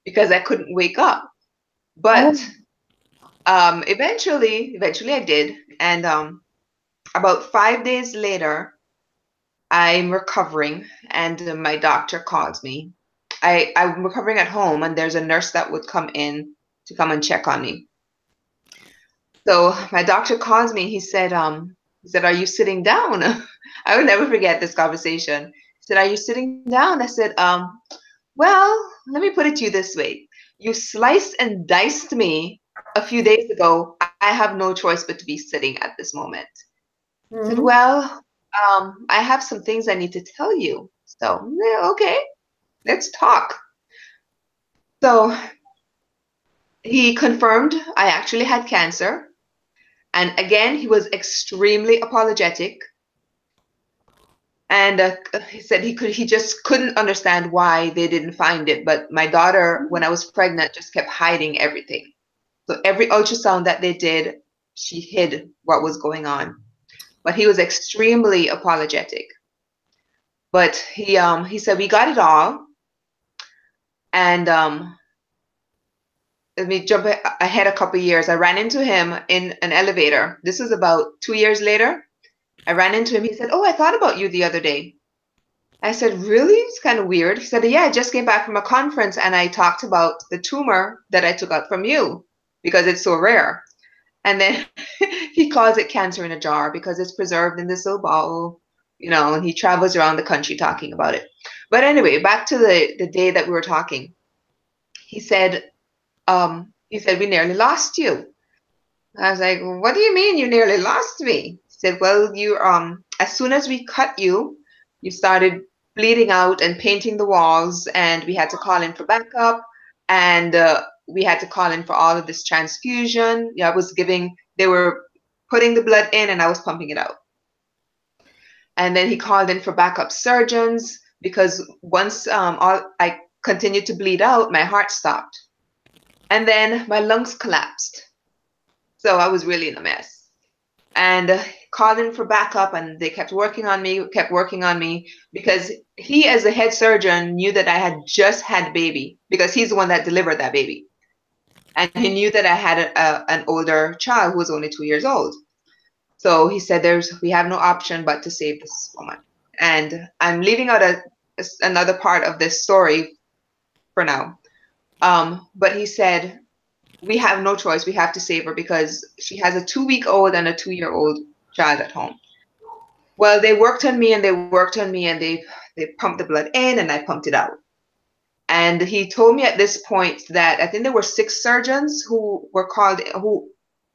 because I couldn't wake up. But eventually I did. And about 5 days later, I'm recovering, and my doctor calls me. I'm recovering at home, and there's a nurse that would come in to come and check on me. So my doctor calls me. He said, are you sitting down? I would never forget this conversation. He said, are you sitting down? I said, well, let me put it to you this way. You sliced and diced me a few days ago. I have no choice but to be sitting at this moment. I said, well, I have some things I need to tell you. So, yeah, okay, let's talk. So he confirmed I actually had cancer. And again, he was extremely apologetic. And he said he just couldn't understand why they didn't find it. But my daughter, when I was pregnant, just kept hiding everything. So every ultrasound that they did, she hid what was going on. But he was extremely apologetic. But he said, we got it all. And let me jump ahead a couple of years. I ran into him in an elevator. This was about 2 years later. I ran into him. He said, oh, I thought about you the other day. I said, really? It's kind of weird. He said, yeah, I just came back from a conference and I talked about the tumor that I took out from you because it's so rare. And then he calls it cancer in a jar because it's preserved in this little bottle, and he travels around the country talking about it. But anyway, back to the day that we were talking. he said, we nearly lost you. I was like, what do you mean you nearly lost me? He said, well, you as soon as we cut you, you started bleeding out and painting the walls, and we had to call in for backup, and we had to call in for all of this transfusion. Yeah, they were putting the blood in, and I was pumping it out. And then he called in for backup surgeons because once I continued to bleed out, my heart stopped, and then my lungs collapsed. So I was really in a mess. And called in for backup, and they kept working on me because he, as the head surgeon, knew that I had just had baby because he's the one that delivered that baby. And he knew that I had an older child who was only 2 years old. So he said, we have no option but to save this woman. And I'm leaving out another part of this story for now. But he said, we have no choice. We have to save her because she has a 2-week-old and a 2-year-old child at home. Well, they worked on me and they worked on me, and they pumped the blood in and I pumped it out. And he told me at this point that I think there were 6 surgeons who were called,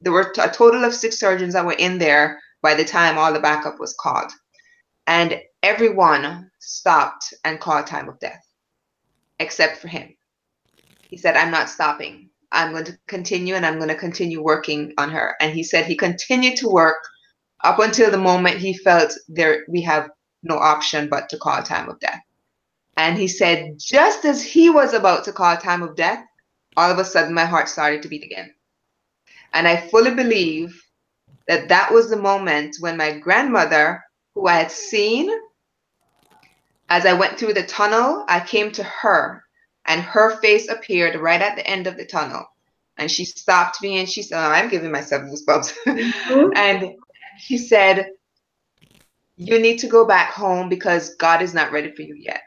there were a total of 6 surgeons that were in there by the time all the backup was called. And everyone stopped and called time of death, except for him. He said, I'm not stopping. I'm going to continue, and I'm going to continue working on her. And he said he continued to work up until the moment he felt we have no option but to call time of death. And he said, just as he was about to call time of death, all of a sudden my heart started to beat again. And I fully believe that that was the moment when my grandmother, who I had seen as I went through the tunnel, I came to her, and her face appeared right at the end of the tunnel. And she stopped me and she said, oh, I'm giving myself goosebumps. Mm-hmm. And she said, you need to go back home because God is not ready for you yet.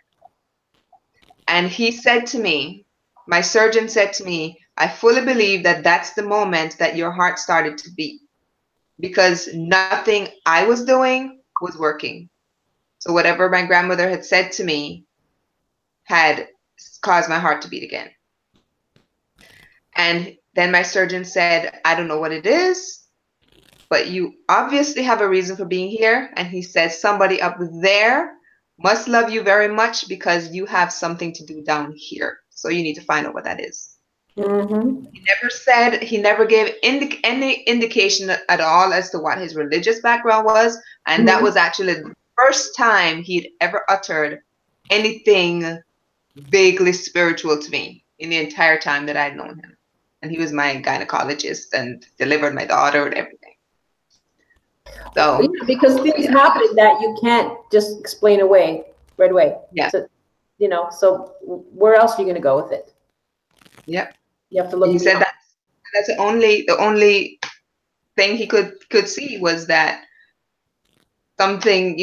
And he said to me, my surgeon said to me, I fully believe that that's the moment that your heart started to beat because nothing I was doing was working. So whatever my grandmother had said to me had caused my heart to beat again. And then my surgeon said, I don't know what it is, but you obviously have a reason for being here. And he said, somebody up there must love you very much because you have something to do down here. So you need to find out what that is. Mm-hmm. He never gave any indication at all as to what his religious background was. And that was actually the first time he'd ever uttered anything vaguely spiritual to me in the entire time that I'd known him. And he was my gynecologist and delivered my daughter and everything. So Yeah, because things happen that you can't just explain away right away. Yeah. So, so where else are you going to go with it? Yep. You have to look. He said that's the only thing he could see was that something,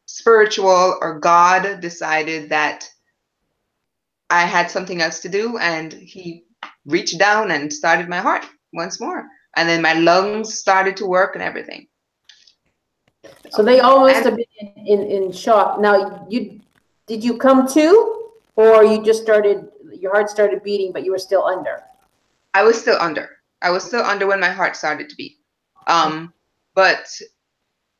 spiritual or God decided that I had something else to do, and he reached down and started my heart once more. And then my lungs started to work and everything. So they all must have been in shock. Now, did you come to, or you just your heart started beating, but you were still under? I was still under. I was still under when my heart started to beat. But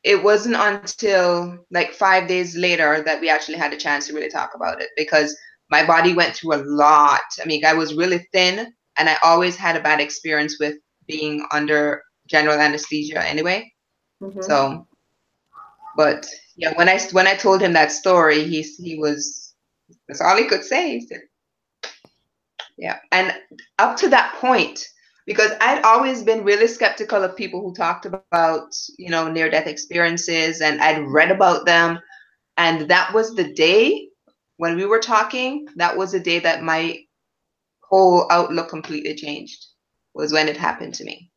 it wasn't until like 5 days later that we actually had a chance to really talk about it because my body went through a lot. I mean, I was really thin, and I always had a bad experience with being under general anesthesia anyway. Mm-hmm. So, but yeah, when I told him that story, he was, that's all he could say. He said, yeah. And up to that point, because I'd always been really skeptical of people who talked about, near-death experiences, and I'd read about them. And that was the day when we were talking, that was the day that my whole outlook completely changed, was when it happened to me.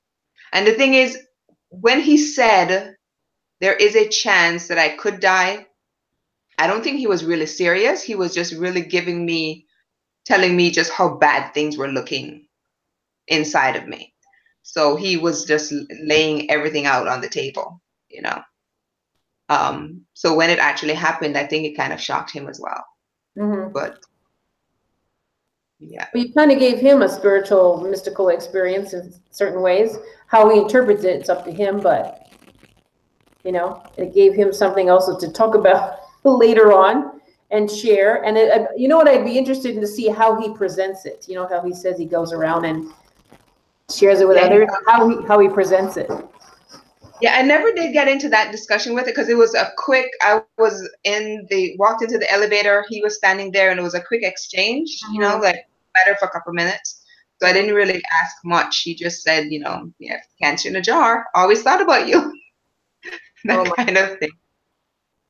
And the thing is, when he said there is a chance that I could die, I don't think he was really serious. He was just really telling me just how bad things were looking inside of me. So he was just laying everything out on the table, So when it actually happened, I think it kind of shocked him as well. Mm-hmm. But Yeah. But you kind of gave him a spiritual, mystical experience in certain ways. How he interprets it, it's up to him, but, you know, it gave him something also to talk about later on and share. And you know what, I'd be interested in to see how he presents it. You know, how he says he goes around and shares it with others, how he presents it. Yeah, I never did get into that discussion with it because it was a quick, I was walked into the elevator, he was standing there, and it was a quick exchange, you know, like better for a couple of minutes. So I didn't really ask much. He just said, you know, yeah, cancer in a jar, always thought about you. That kind of thing.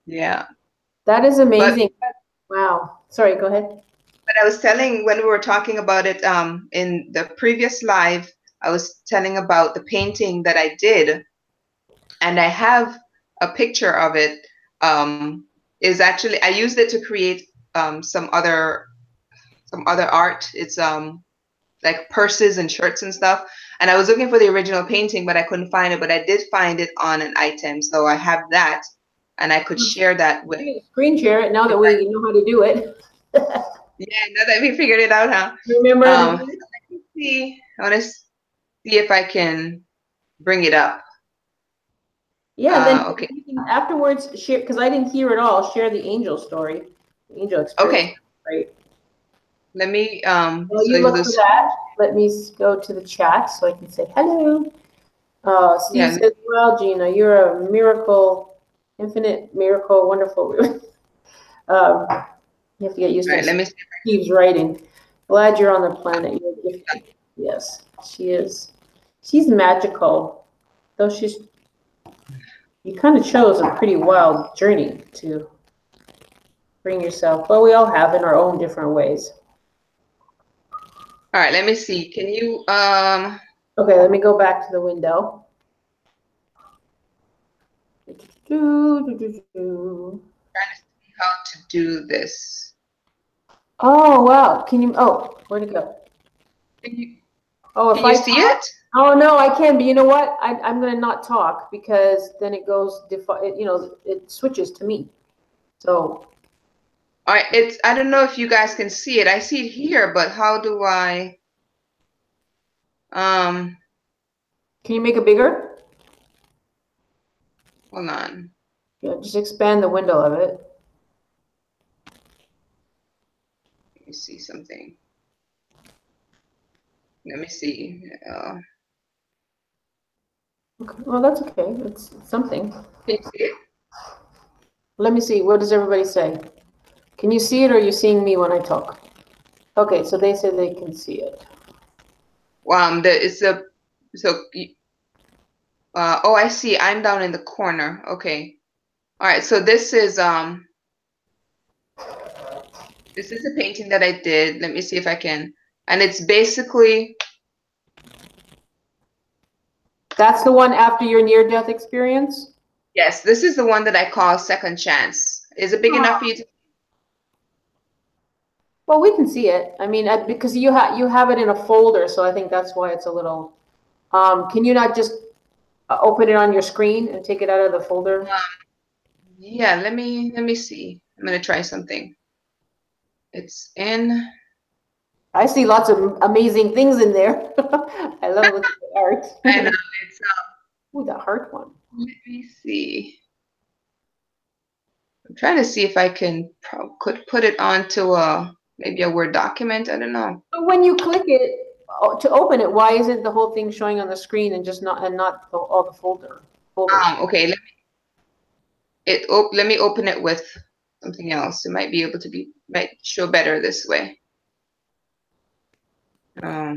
Yeah. That is amazing. Wow. Sorry, go ahead. But I was telling, when we were talking about it in the previous live, I was telling about the painting that I did. And I have a picture of it. Is actually, I used it to create some other art. It's like purses and shirts and stuff. And I was looking for the original painting, but I couldn't find it. But I did find it on an item, so I have that, and I could share that with. Screen share it now that we know how to do it. Yeah, now that we figured it out, huh? Remember? Let me see. I want to see if I can bring it up. Yeah, then okay. Afterwards, share, because I didn't hear it all. Share the angel story, the angel experience. Okay. Right. Let me. Well, you look for that. Let me go to the chat so I can say hello. Steve says, "Well, Gina, you're a miracle, infinite miracle, wonderful." You have to get used to it. Let me see. Steve's writing. Glad you're on the planet. You're gifted. Yes, she is. She's magical, though she's. You kind of chose a pretty wild journey to bring yourself. Well, we all have in our own different ways. All right, let me see. Can you Okay, let me go back to the window. Trying to see how to do this. Oh wow! Can you? Oh, where'd it go? Can you see it? Oh no, I can. But you know what? I'm gonna not talk because then it goes. You know, it switches to me. So. All right. I don't know if you guys can see it. I see it here, but how do I? Can you make it bigger? Hold on. Yeah, just expand the window of it. Let me see something. Let me see. Okay. Well, that's okay. It's something. Can you see it? Let me see. What does everybody say? Can you see it, or are you seeing me when I talk? Okay, so they say they can see it. Oh, I see. I'm down in the corner. Okay. All right. So this is a painting that I did. Let me see if I can. And it's basically. That's the one after your near-death experience? Yes, this is the one that I call Second Chance. Is it big enough for you to? Well, we can see it. I mean, because you have it in a folder, so I think that's why it's a little. Can you not just open it on your screen and take it out of the folder? Yeah, let me see. I'm gonna try something. It's in. I see lots of amazing things in there. I love looking at art. I know it's. Ooh, the heart one. Let me see. I'm trying to see if I could put it onto maybe a Word document. I don't know. But when you click it to open it, why isn't the whole thing showing on the screen and just not all the folders? Okay. Let me open it with something else. It might be able to might show better this way. No.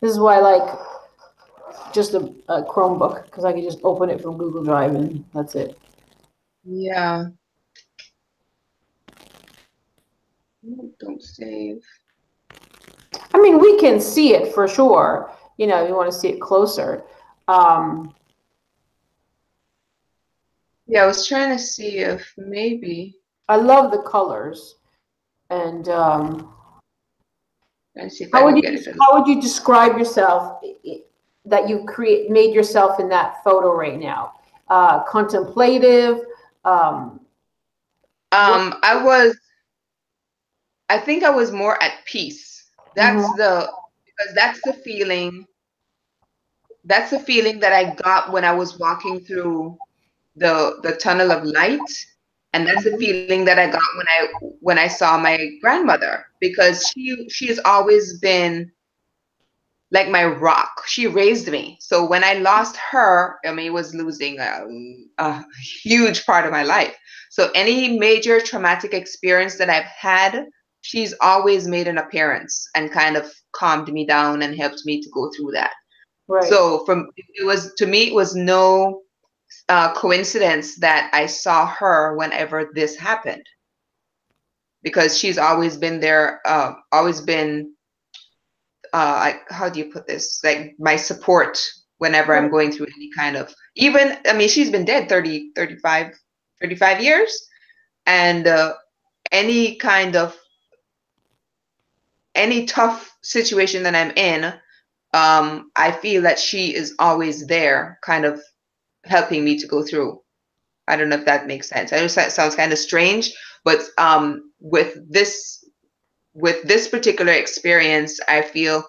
This is why I like just a Chromebook, because I can just open it from Google Drive and that's it. Yeah. Don't save. I mean, we can see it for sure. You know, you want to see it closer. Yeah, I was trying to see if maybe. I love the colors, and See if how would you describe yourself that you made yourself in that photo right now? Contemplative, Um, I think I was more at peace. mhm. Because that's the feeling that I got when I was walking through the tunnel of light. And that's the Mhm. feeling that I got when I saw my grandmother, because she has always been like my rock. She raised me. So when I lost her, I mean, it was losing a huge part of my life. So any major traumatic experience that I've had, she's always made an appearance and kind of calmed me down and helped me to go through that. Right. So to me, it was no coincidence that I saw her whenever this happened, because she's always been there, always been how do you put this? Like my support whenever I'm going through any kind of, even, I mean, she's been dead 35 years. And any kind of, any tough situation that I'm in, I feel that she is always there, kind of helping me to go through. I don't know if that makes sense. I know that sounds kind of strange, but with this particular experience, I feel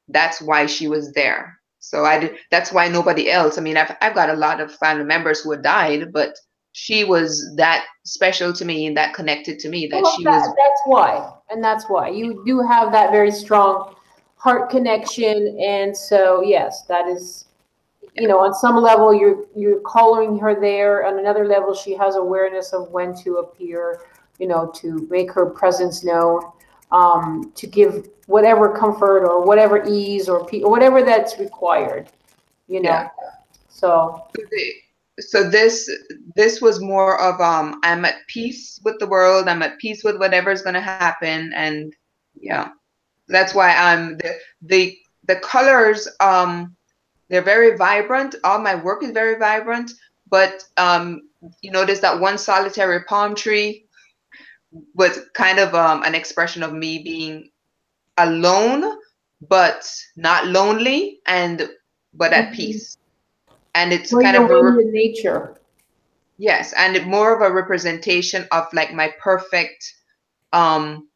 that's why she was there. So that's why nobody else. I mean, I've got a lot of family members who had died, but she was that special to me and that connected to me that Well, she was. that's why, and that's why you do have that very strong heart connection, and so yes, that is, Yeah, on some level you're calling her there. On another level, she has awareness of when to appear, to make her presence known, to give whatever comfort or whatever ease or whatever that's required, you yeah. know. So So this was more of I'm at peace with the world. I'm at peace with whatever's going to happen, and yeah, that's why I'm the colors. They're very vibrant. All my work is very vibrant, but you notice that one solitary palm tree was kind of an expression of me being alone, but not lonely, and but at mhm. peace. And it's Where kind you're of one with nature. yes, and more of a representation of like my perfect um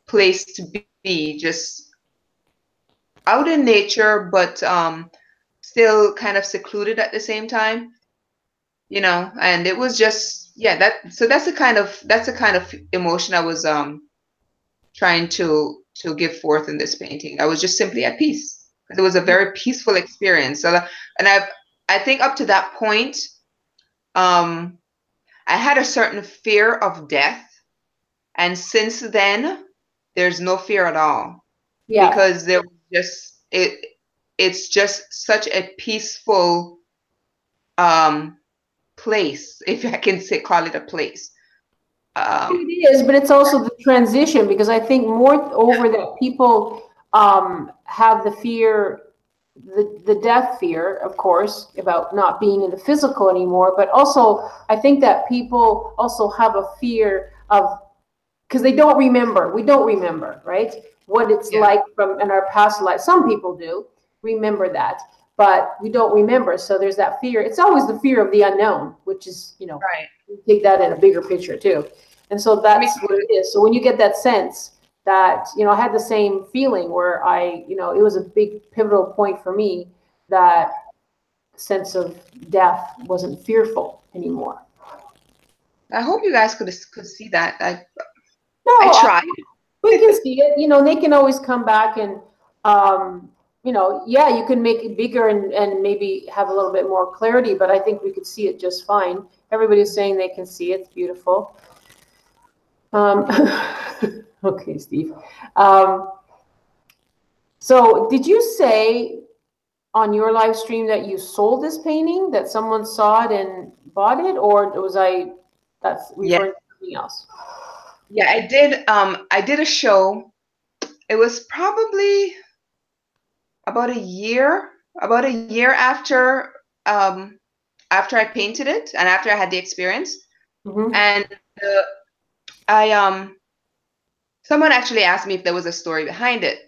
place to be, just out in nature, but still kind of secluded at the same time. And it was just, yeah, that's the kind of emotion I was trying to give forth in this painting. I was just simply at peace, because it was a very peaceful experience. So, and I think up to that point, um I had a certain fear of death, and since then there's no fear at all, Yeah. because there was just it's just such a peaceful um place, if I can call it a place. Um, It is, but it's also the transition, because I think moreover that people have the fear, the death fear, of course, about not being in the physical anymore. But also, I think that people also have a fear of, because they don't remember. We don't remember, right? What it's yeah, like from in our past life. Some people do remember that, but we don't remember. So there's that fear. It's always the fear of the unknown, which is, right. take that in a bigger picture too. And so I mean, that's what it is. So when you get that sense that, I had the same feeling where it was a big pivotal point for me, that sense of death wasn't fearful anymore. I hope you guys could see that. I No, tried. we can see it. They can always come back and, yeah, you can make it bigger and maybe have a little bit more clarity, but I think we could see it just fine. Everybody's saying they can see it. It's beautiful. Um, okay, Steve. Um, so did you say on your live stream that you sold this painting, that someone saw it and bought it, or that's Yeah, referring to something else? yeah, I did a show. It was probably about a year um after I painted it and after I had the experience. Mm-hmm. And uh, I someone actually asked me if there was a story behind it.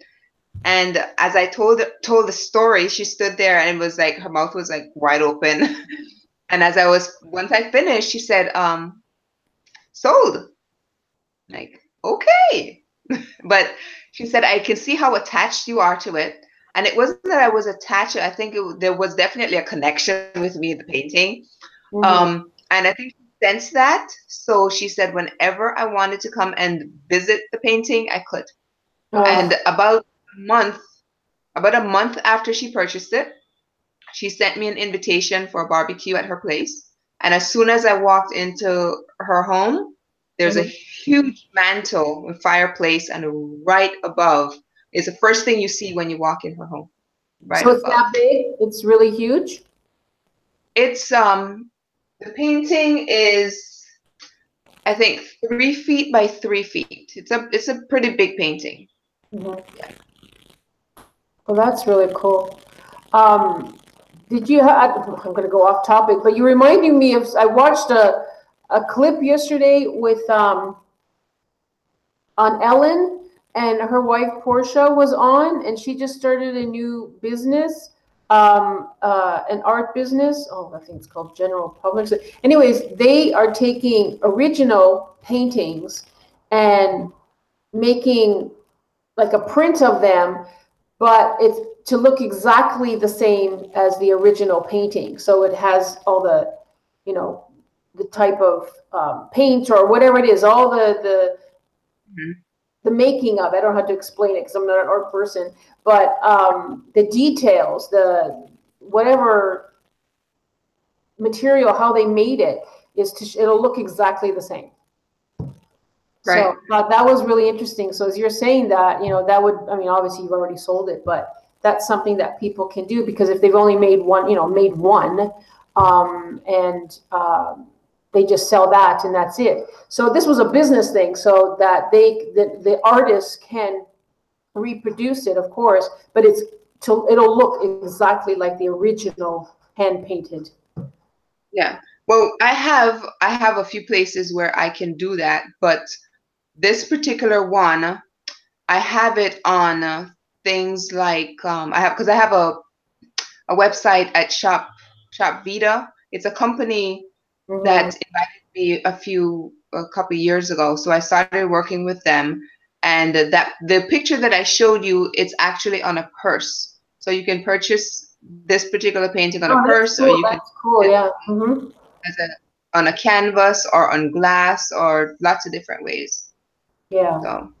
And as I told the story, she stood there and it was like her mouth was like wide open. And once I finished, she said, sold. Like, okay. But she said, I can see how attached you are to it. And it wasn't that I was attached. I think there was definitely a connection with me, the painting. Mm-hmm. And I think she sensed that. So she said, whenever I wanted to come and visit the painting, I could. And about a month after she purchased it, she sent me an invitation for a barbecue at her place. And as soon as I walked into her home, there's a Mm-hmm. huge mantle with fireplace, and right above is the first thing you see when you walk in her home. Right So it's above. that big? It's really huge? It's the painting is, I think, 3 feet by 3 feet. It's a pretty big painting. Mm-hmm. Yeah. Well, that's really cool. Did you have, I'm going to go off topic, but you reminded me of, I watched a clip yesterday with, on Ellen, and her wife Portia was on, and she just started a new business, an art business. Oh, I think it's called General Public. So anyways, they are taking original paintings and making like a print of them, but it's to look exactly the same as the original painting. So it has all the, you know, the type of paint or whatever it is, all the making of. I don't have to explain it because I'm not an art person, but the details, the whatever material, how they made it is to it'll look exactly the same. Right. So that was really interesting. So as you're saying that, you know, that would, I mean, obviously you've already sold it, but that's something that people can do, because if they've only made one, you know, and they just sell that and that's it. So this was a business thing, so that the artists can reproduce it, of course, but it'll look exactly like the original hand painted. Yeah. Well, I have a few places where I can do that, but this particular one, I have it on things like I have a website at Shop Vita. It's a company Mm-hmm. that invited me a couple years ago. So I started working with them, and that the picture that I showed you, it's actually on a purse. So you can purchase this particular painting on a Oh, that's purse, or cool. you can That's cool. it Yeah. Mm-hmm. as on a canvas or on glass or lots of different ways. Yeah. So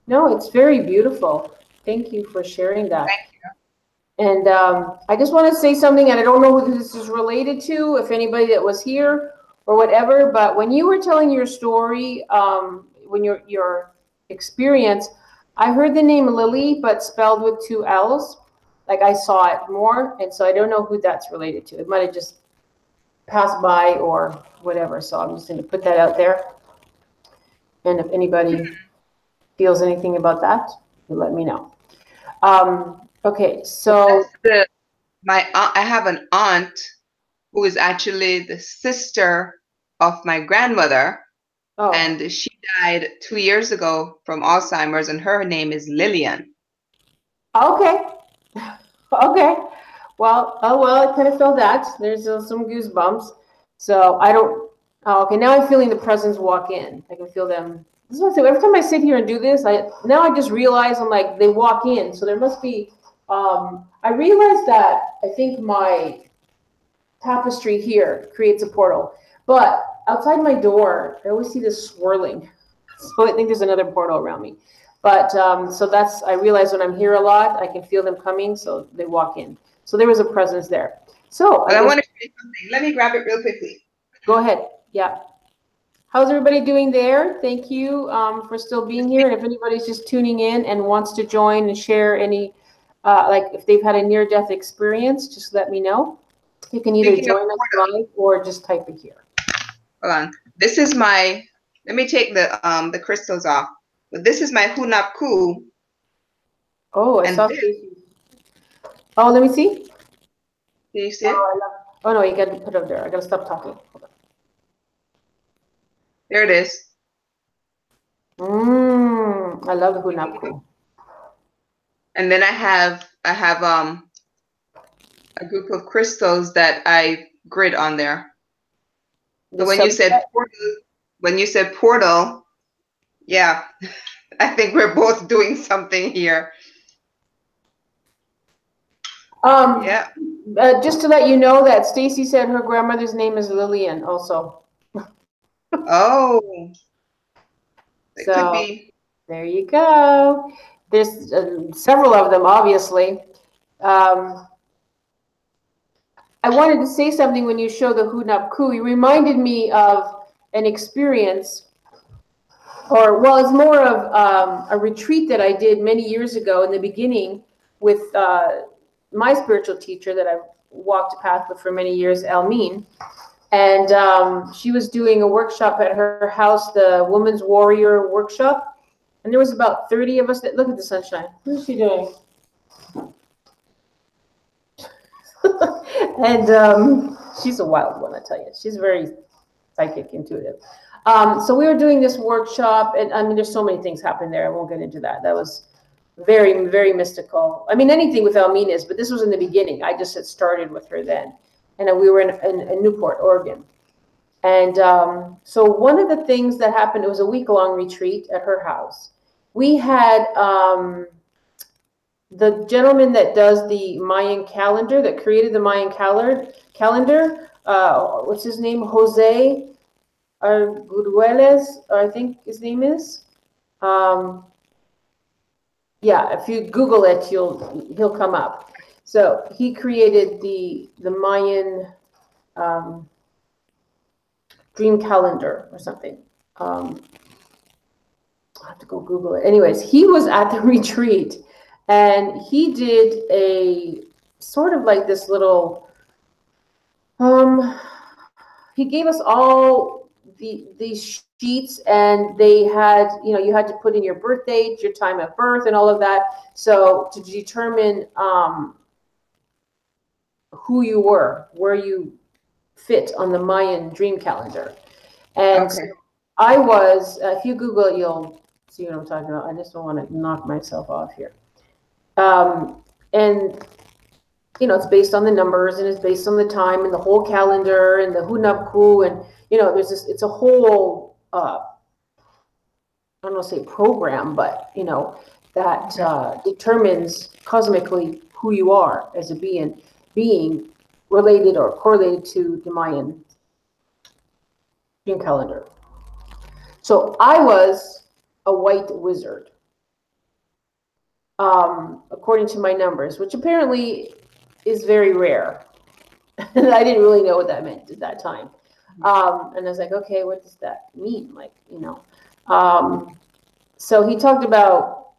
No, it's very beautiful. Thank you for sharing that. thank And I just want to say something, and I don't know who this is related to, if anybody that was here or whatever, but when you were telling your story, when your experience, I heard the name Lily, but spelled with two L's. Like I saw it more, and so I don't know who that's related to. It might have just passed by or whatever. So I'm just going to put that out there. And if anybody feels anything about that, you let me know. Okay, you. so My aunt, I have an aunt who is actually the sister of my grandmother, oh, and she died 2 years ago from Alzheimer's, and her name is Lillian. okay, okay. Well, oh well, I kind of felt that. There's some goosebumps. So I don't. Oh, okay, now I'm feeling the presence walk in. I can feel them. This is what I say. Every time I sit here and do this, I just realize I'm like they walk in. So there must be. I realized that I think my tapestry here creates a portal, but outside my door, I always see this swirling. So I think there's another portal around me. But so that's, I realize when I'm here a lot, I can feel them coming, so they walk in. So there was a presence there. So I But I guess, want to say something. Let me grab it real quickly. go ahead. Yeah. How's everybody doing there? Thank you for still being here. And if anybody's just tuning in and wants to join and share any, like if they've had a near-death experience, just let me know. You can either Speaking of join us portal, live or just type it here. hold on. This is my. Let me take the crystals off. But this is my Hunap Ku, Oh, I and saw this. Stacy. Oh, let me see. Can you see it? Oh, I love. Oh no, you got to put it up there. I got to stop talking. There it is. I love the hunapku. And then I have a group of crystals that I grid on there. So the subset. when you said portal, yeah, I think we're both doing something here. Yeah. Just to let you know that Stacy said her grandmother's name is Lillian also. Oh, it could So be. there you go. There's several of them, obviously. I wanted to say something when you show the Hunab Ku. You reminded me of an experience, or well, it's more of a retreat that I did many years ago in the beginning with my spiritual teacher that I've walked a path with for many years, Elmine. And she was doing a workshop at her house, the Woman's Warrior Workshop. And there was about 30 of us that, look at the sunshine. What is she doing? And she's a wild one, I tell you. She's very psychic, intuitive. So we were doing this workshop, and I mean, there's so many things happening there. I won't get into that. That was very, very mystical. I mean, anything with Elmine is, but this was in the beginning. I just had started with her then. And we were in Newport, Oregon. And so one of the things that happened, it was a week-long retreat at her house. We had the gentleman that does the Mayan calendar, that created the Mayan calendar, what's his name? Jose Arguelles, I think his name is. Yeah, if you Google it, he'll come up. So he created the Mayan dream calendar or something. I'll have to go Google it. Anyways, he was at the retreat, and he did a sort of like this little. He gave us all these sheets, and they had, you had to put in your birth date, your time of birth, and all of that. So to determine who you were, where you fit on the Mayan dream calendar. And Okay. I was, if you Google it, you'll see what I'm talking about. I just don't want to knock myself off here. And it's based on the numbers, and it's based on the time and the whole calendar and the Hunab Ku, and there's this. It's a whole I don't want to say program, but that determines cosmically who you are as a being related or correlated to the Mayan dream calendar. So I was a white wizard, according to my numbers, which apparently is very rare. And I didn't really know what that meant at that time. And I was like, okay, what does that mean? So he talked about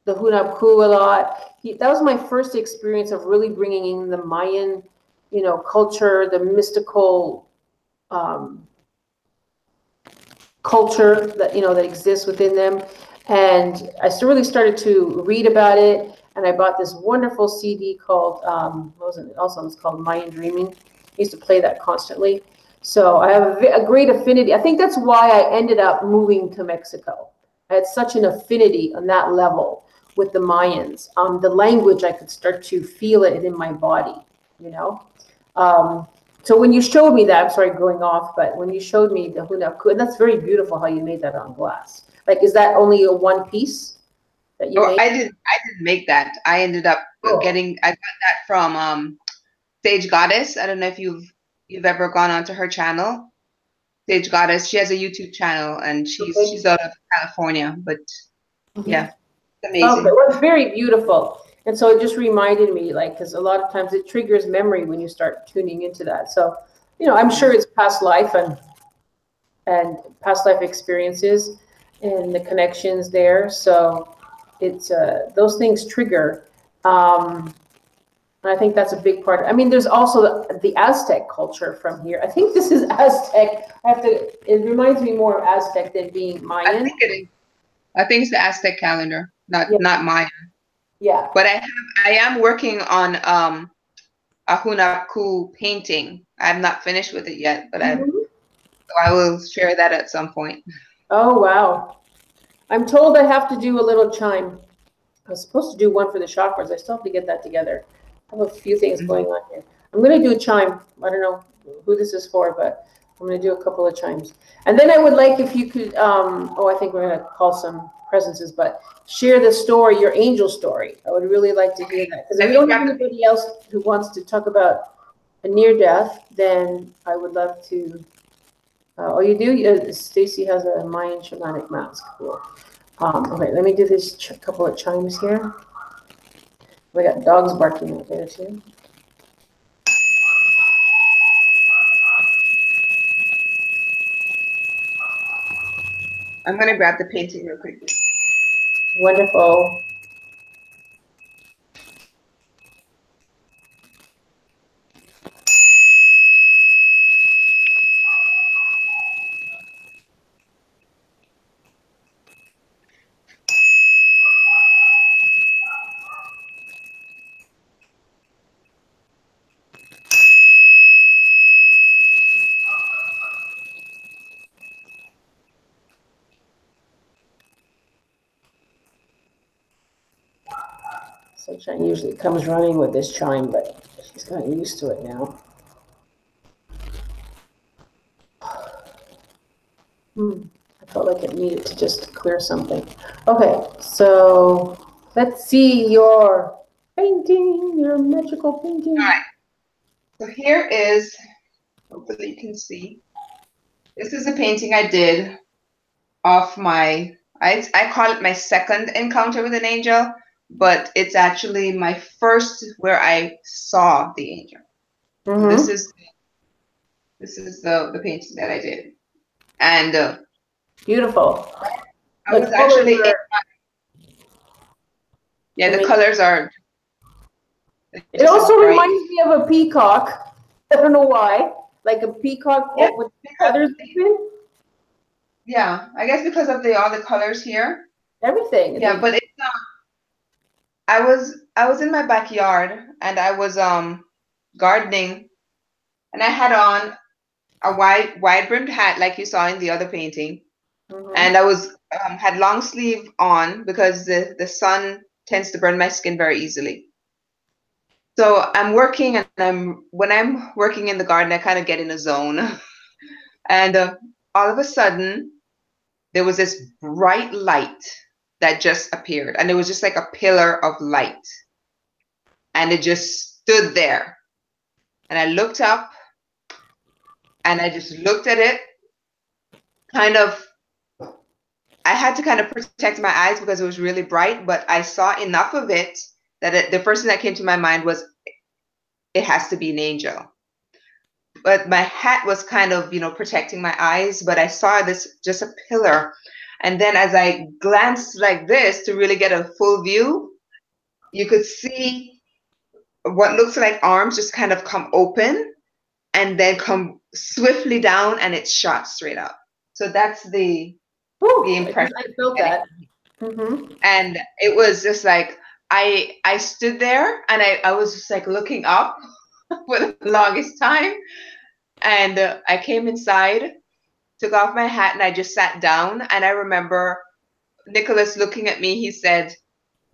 the Hunab Ku a lot. That was my first experience of really bringing in the Mayan, culture, the mystical culture that that exists within them. And I really started to read about it. And I bought this wonderful CD called, what was it? Also, it's called Mayan Dreaming. I used to play that constantly. So I have a great affinity. I think that's why I ended up moving to Mexico. I had such an affinity on that level with the Mayans. The language, I could start to feel it in my body, So when you showed me that, I'm sorry, going off, but when you showed me the Hunab Ku, and that's very beautiful how you made that on glass. Like, is that only a one piece that you made? I didn't make that. I ended up I got that from Sage Goddess. I don't know if you've ever gone onto her channel. Sage Goddess. She has a YouTube channel, and she's out of California, but yeah, it's amazing. Okay, well, it's very beautiful. And so it just reminded me, because a lot of times it triggers memory when you start tuning into that. So, I'm sure it's past life and past life experiences and the connections there. So it's those things trigger. And I think that's a big part. I mean, there's also the Aztec culture from here. I think this is Aztec. It reminds me more of Aztec than being Mayan. I think it is. I think it's the Aztec calendar, not Mayan. Yeah. But I am working on a Hunab Ku painting. I'm not finished with it yet, but so I will share that at some point. Oh, wow. I'm told I have to do a little chime. I was supposed to do one for the chakras. I still have to get that together. I have a few things going on here. I'm going to do a chime. I don't know who this is for, but I'm going to do a couple of chimes. And then I would like if you could, I think we're going to call some presences, but share the story, your angel story. I would really like to hear that. Because if we don't have anybody else who wants to talk about a near death, then I would love to. You do? Stacy has a Mayan shamanic mask. Cool. Okay, let me do this couple of chimes here. We got dogs barking out there too. I'm going to grab the painting real quick. Wonderful. Sunshine usually comes running with this chime, but she's gotten used to it now. I felt like it needed to just clear something. Okay, so let's see your painting, your magical painting. All right. So here is, hopefully you can see, this is a painting I did of my, I call it my second encounter with an angel, but it's actually my first where I saw the angel. Mm-hmm. This is the painting that I did. And beautiful. I was actually, the colors are. It also reminds me of a peacock. I don't know why. Like a peacock with feathers. Yeah, I guess because of all the colors here. Everything. Yeah, but it's I was in my backyard and I was gardening, and I had on a wide brimmed hat like you saw in the other painting. Mm-hmm. And I was had long sleeve on because the sun tends to burn my skin very easily. So I'm working, and when I'm working in the garden, I kind of get in a zone. And all of a sudden, there was this bright light that just appeared, and it was just like a pillar of light, and it just stood there. And I looked up, and I just looked at it. I had to kind of protect my eyes because it was really bright, but I saw enough of it that the first thing that came to my mind was, it has to be an angel. But my hat was kind of, protecting my eyes, but I saw this, just a pillar. And then as I glanced like this to really get a full view, you could see what looks like arms just kind of come open and then come swiftly down, and it shot straight up. So that's the impression. I felt that. Mm-hmm. And it was just like, I stood there, and I was just like looking up for the longest time. And I came inside, took off my hat, and I just sat down. And I remember Nicholas looking at me. He said,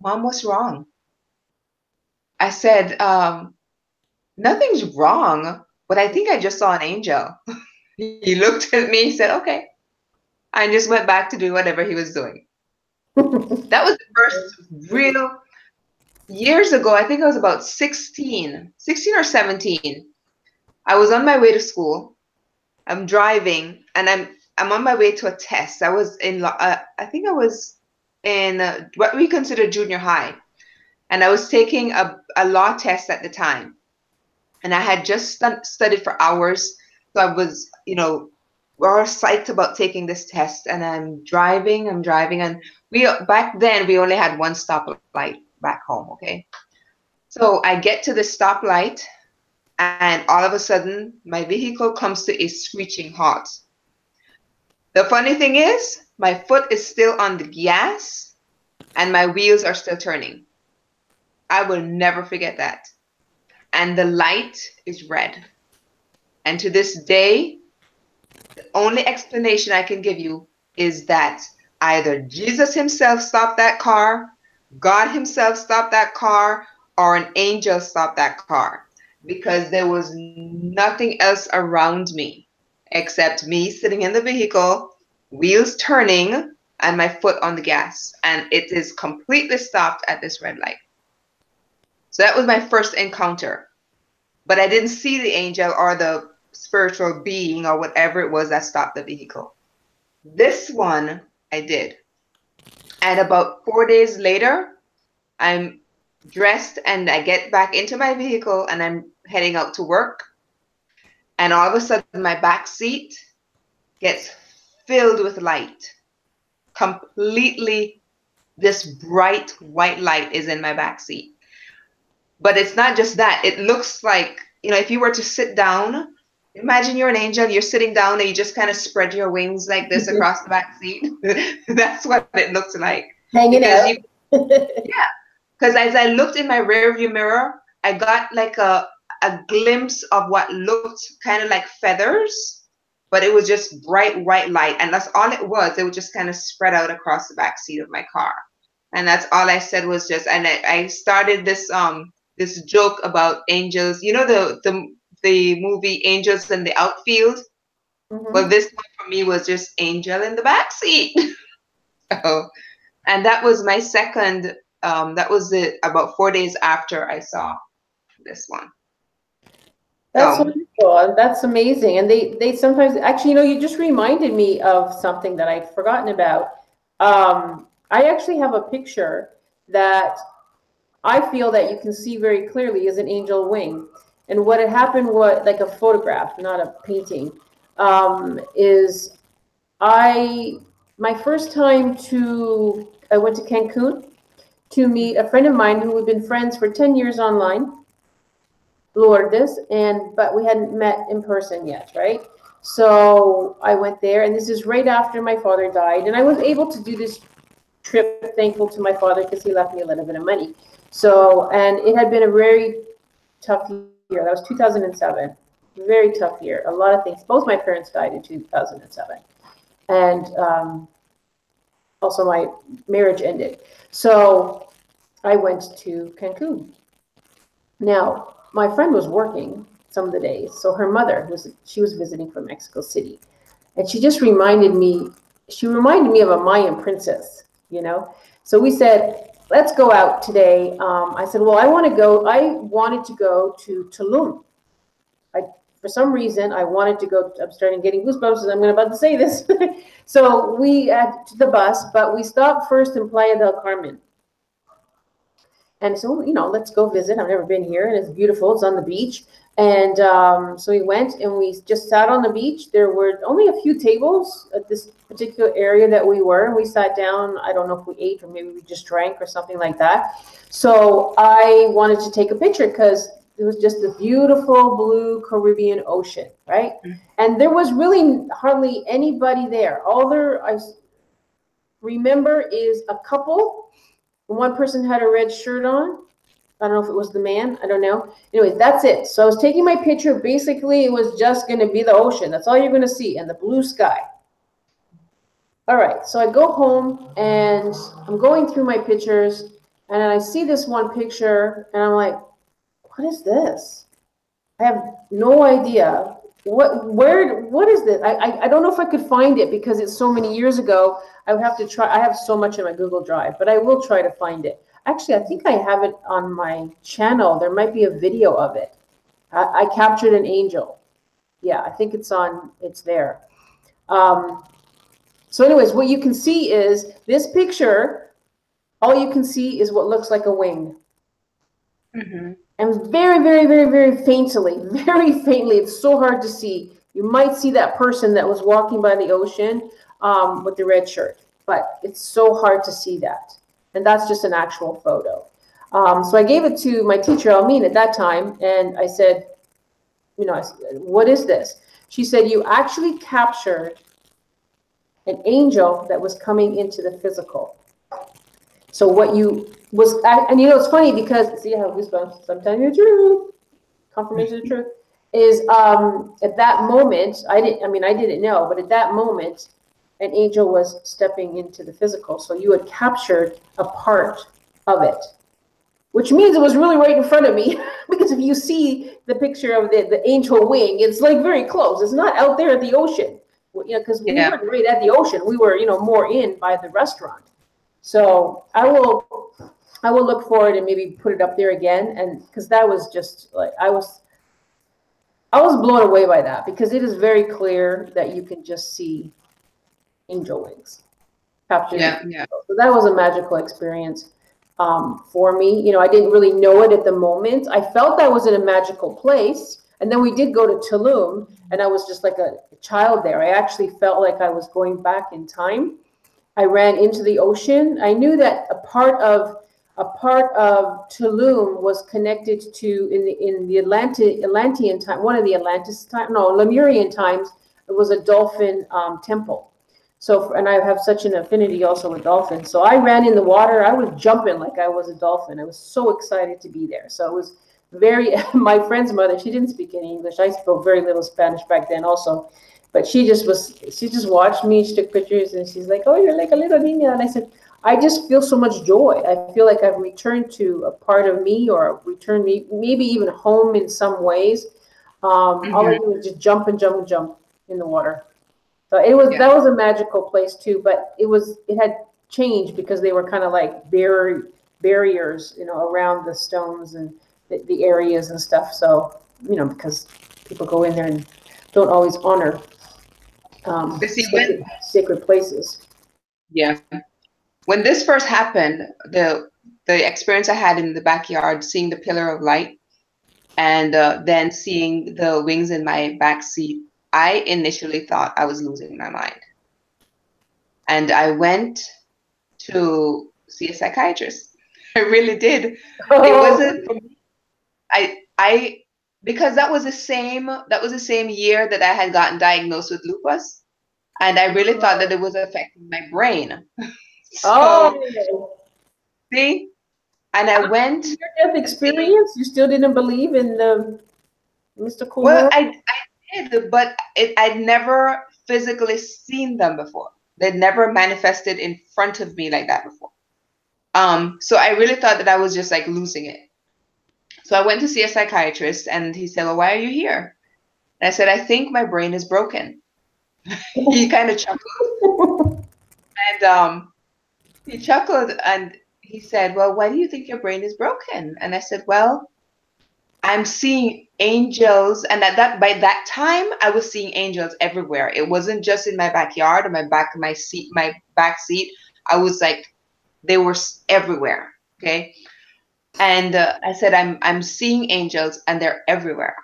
"Mom, what's wrong?" I said, "Nothing's wrong, but I think I just saw an angel." He looked at me, he said, "Okay," and just went back to doing whatever he was doing. That was the first real, years ago. I think I was about 16 or 17. I was on my way to school. I'm driving, and I'm on my way to a test. I was in, I think I was in what we consider junior high, and I was taking a law test at the time, and I had just studied for hours, so I was, we're all psyched about taking this test. And I'm driving, and back then we only had one stoplight back home. Okay, so I get to the stoplight, and all of a sudden my vehicle comes to a screeching halt. The funny thing is, my foot is still on the gas and my wheels are still turning. I will never forget that. And the light is red. And to this day, the only explanation I can give you is that either Jesus himself stopped that car, God himself stopped that car, or an angel stopped that car, because there was nothing else around me except me sitting in the vehicle, wheels turning, and my foot on the gas. And it is completely stopped at this red light. So that was my first encounter. But I didn't see the angel or the spiritual being or whatever it was that stopped the vehicle. This one I did. And about 4 days later, I'm dressed and I get back into my vehicle and I'm heading out to work. And all of a sudden, my back seat gets filled with light. Completely, this bright white light is in my back seat. But it's not just that. It looks like, if you were to sit down, imagine you're an angel, you're sitting down and you just kind of spread your wings like this across the back seat. That's what it looks like. Hanging out. Yeah. Because as I looked in my rearview mirror, I got like a glimpse of what looked kind of like feathers, but it was just bright white light. And that's all it was. It would just kind of spread out across the back seat of my car. And that's all I said was just, and I started this this joke about angels. You know the movie Angels in the Outfield? Mm-hmm. Well, this one for me was just angel in the back seat. So, and that was my second, that was about 4 days after I saw this one. That's wonderful. And that's amazing. And they sometimes, actually, you just reminded me of something that I'd forgotten about. I actually have a picture that I feel that you can see very clearly is an angel wing. And what had happened was, like a photograph, not a painting, is my first time I went to Cancun to meet a friend of mine who had been friends for 10 years online, Lourdes, but we hadn't met in person yet, right? So I went there, and this is right after my father died, and I was able to do this trip, thankful to my father, because he left me a little bit of money. So, and it had been a very tough year. That was 2007. Very tough year. A lot of things. Both my parents died in 2007. And also my marriage ended. So I went to Cancun. Now, my friend was working some of the days. So her mother, she was visiting from Mexico City. And she just reminded me of a Mayan princess, So we said, let's go out today. I said, well, I wanted to go to Tulum. For some reason, I wanted to go. I'm starting getting goosebumps as I'm about to say this. So we to the bus, but we stopped first in Playa del Carmen. And so, let's go visit. I've never been here, and it's beautiful. It's on the beach. And so we went, and we just sat on the beach. There were only a few tables at this particular area that we were, and we sat down. I don't know if we ate or maybe we just drank or something like that. So I wanted to take a picture because it was just a beautiful blue Caribbean ocean, right? And there was really hardly anybody there. All I remember is a couple. One person had a red shirt on. I don't know if it was the man. I don't know. Anyways, that's it. So I was taking my picture. Basically, it was just going to be the ocean. That's all you're going to see, and the blue sky. All right. So I go home, and I'm going through my pictures, and I see this one picture, and I'm like, what is this? I have no idea. What is this? I don't know if I could find it because it's so many years ago. I would have to try. I have so much in my Google Drive, but I will try to find it. Actually, I think I have it on my channel. There might be a video of it. I captured an angel. Yeah, I think it's there. So anyways, what you can see is this picture. All you can see is what looks like a wing. Mm-hmm. And very, very, very, very faintly, it's so hard to see. You might see that person that was walking by the ocean with the red shirt, but it's so hard to see that. And that's just an actual photo. So I gave it to my teacher, Almin, at that time, and I said, what is this? She said, you actually captured an angel that was coming into the physical. So what you was, and it's funny because, see how goosebumps, sometimes you're true, confirmation of truth, is at that moment, I didn't know, but at that moment, an angel was stepping into the physical. So you had captured a part of it, which means it was really right in front of me. Because if you see the picture of the angel wing, it's like very close. It's not out there at the ocean, because we Yeah. weren't right at the ocean. We were, more in by the restaurant. So I will look forward and maybe put it up there again, and because that was just like I was blown away by that, because it is very clear that you can just see angel wings captured. Yeah. Yeah. So that was a magical experience for me. I didn't really know it at the moment. I felt I was in a magical place, and then we did go to Tulum, and I was just like a child there. I actually felt like I was going back in time. I ran into the ocean. I knew that a part of Tulum was connected to in the Atlantean time, one of the Atlantis time, no, Lemurian times. It was a dolphin temple. So, and I have such an affinity also with dolphins. So I ran in the water. I was jumping like I was a dolphin. I was so excited to be there. So it was very. My friend's mother, she didn't speak any English. I spoke very little Spanish back then also. But she just watched me. She took pictures, and she's like, "Oh, you're like a little niña." And I said, "I just feel so much joy. I feel like I've returned to a part of me, or returned me, maybe even home in some ways." All I do is just jump and jump and jump in the water. So that was a magical place too. But it had changed, because they were kind of like barriers, around the stones and the areas and stuff. So because people go in there and don't always honor sacred places. Yeah. When this first happened, the experience I had in the backyard, seeing the pillar of light, and then seeing the wings in my back seat, I initially thought I was losing my mind. And I went to see a psychiatrist. I really did. It wasn't for me. I because that was the same year that I had gotten diagnosed with lupus, and I really thought that it was affecting my brain. So, see, and I went. Near-death experience? You still didn't believe in the mystical Well, world? I did, but I'd never physically seen them before. They'd never manifested in front of me like that before. So I really thought that I was just like losing it. So I went to see a psychiatrist, and he said, "Well, why are you here?" And I said, "I think my brain is broken." He kind of chuckled, and he chuckled, and he said, "Well, why do you think your brain is broken?" And I said, "Well, I'm seeing angels," and by that time I was seeing angels everywhere. It wasn't just in my backyard or my back seat. I was like, they were everywhere. Okay, and I said, I'm seeing angels, and they're everywhere."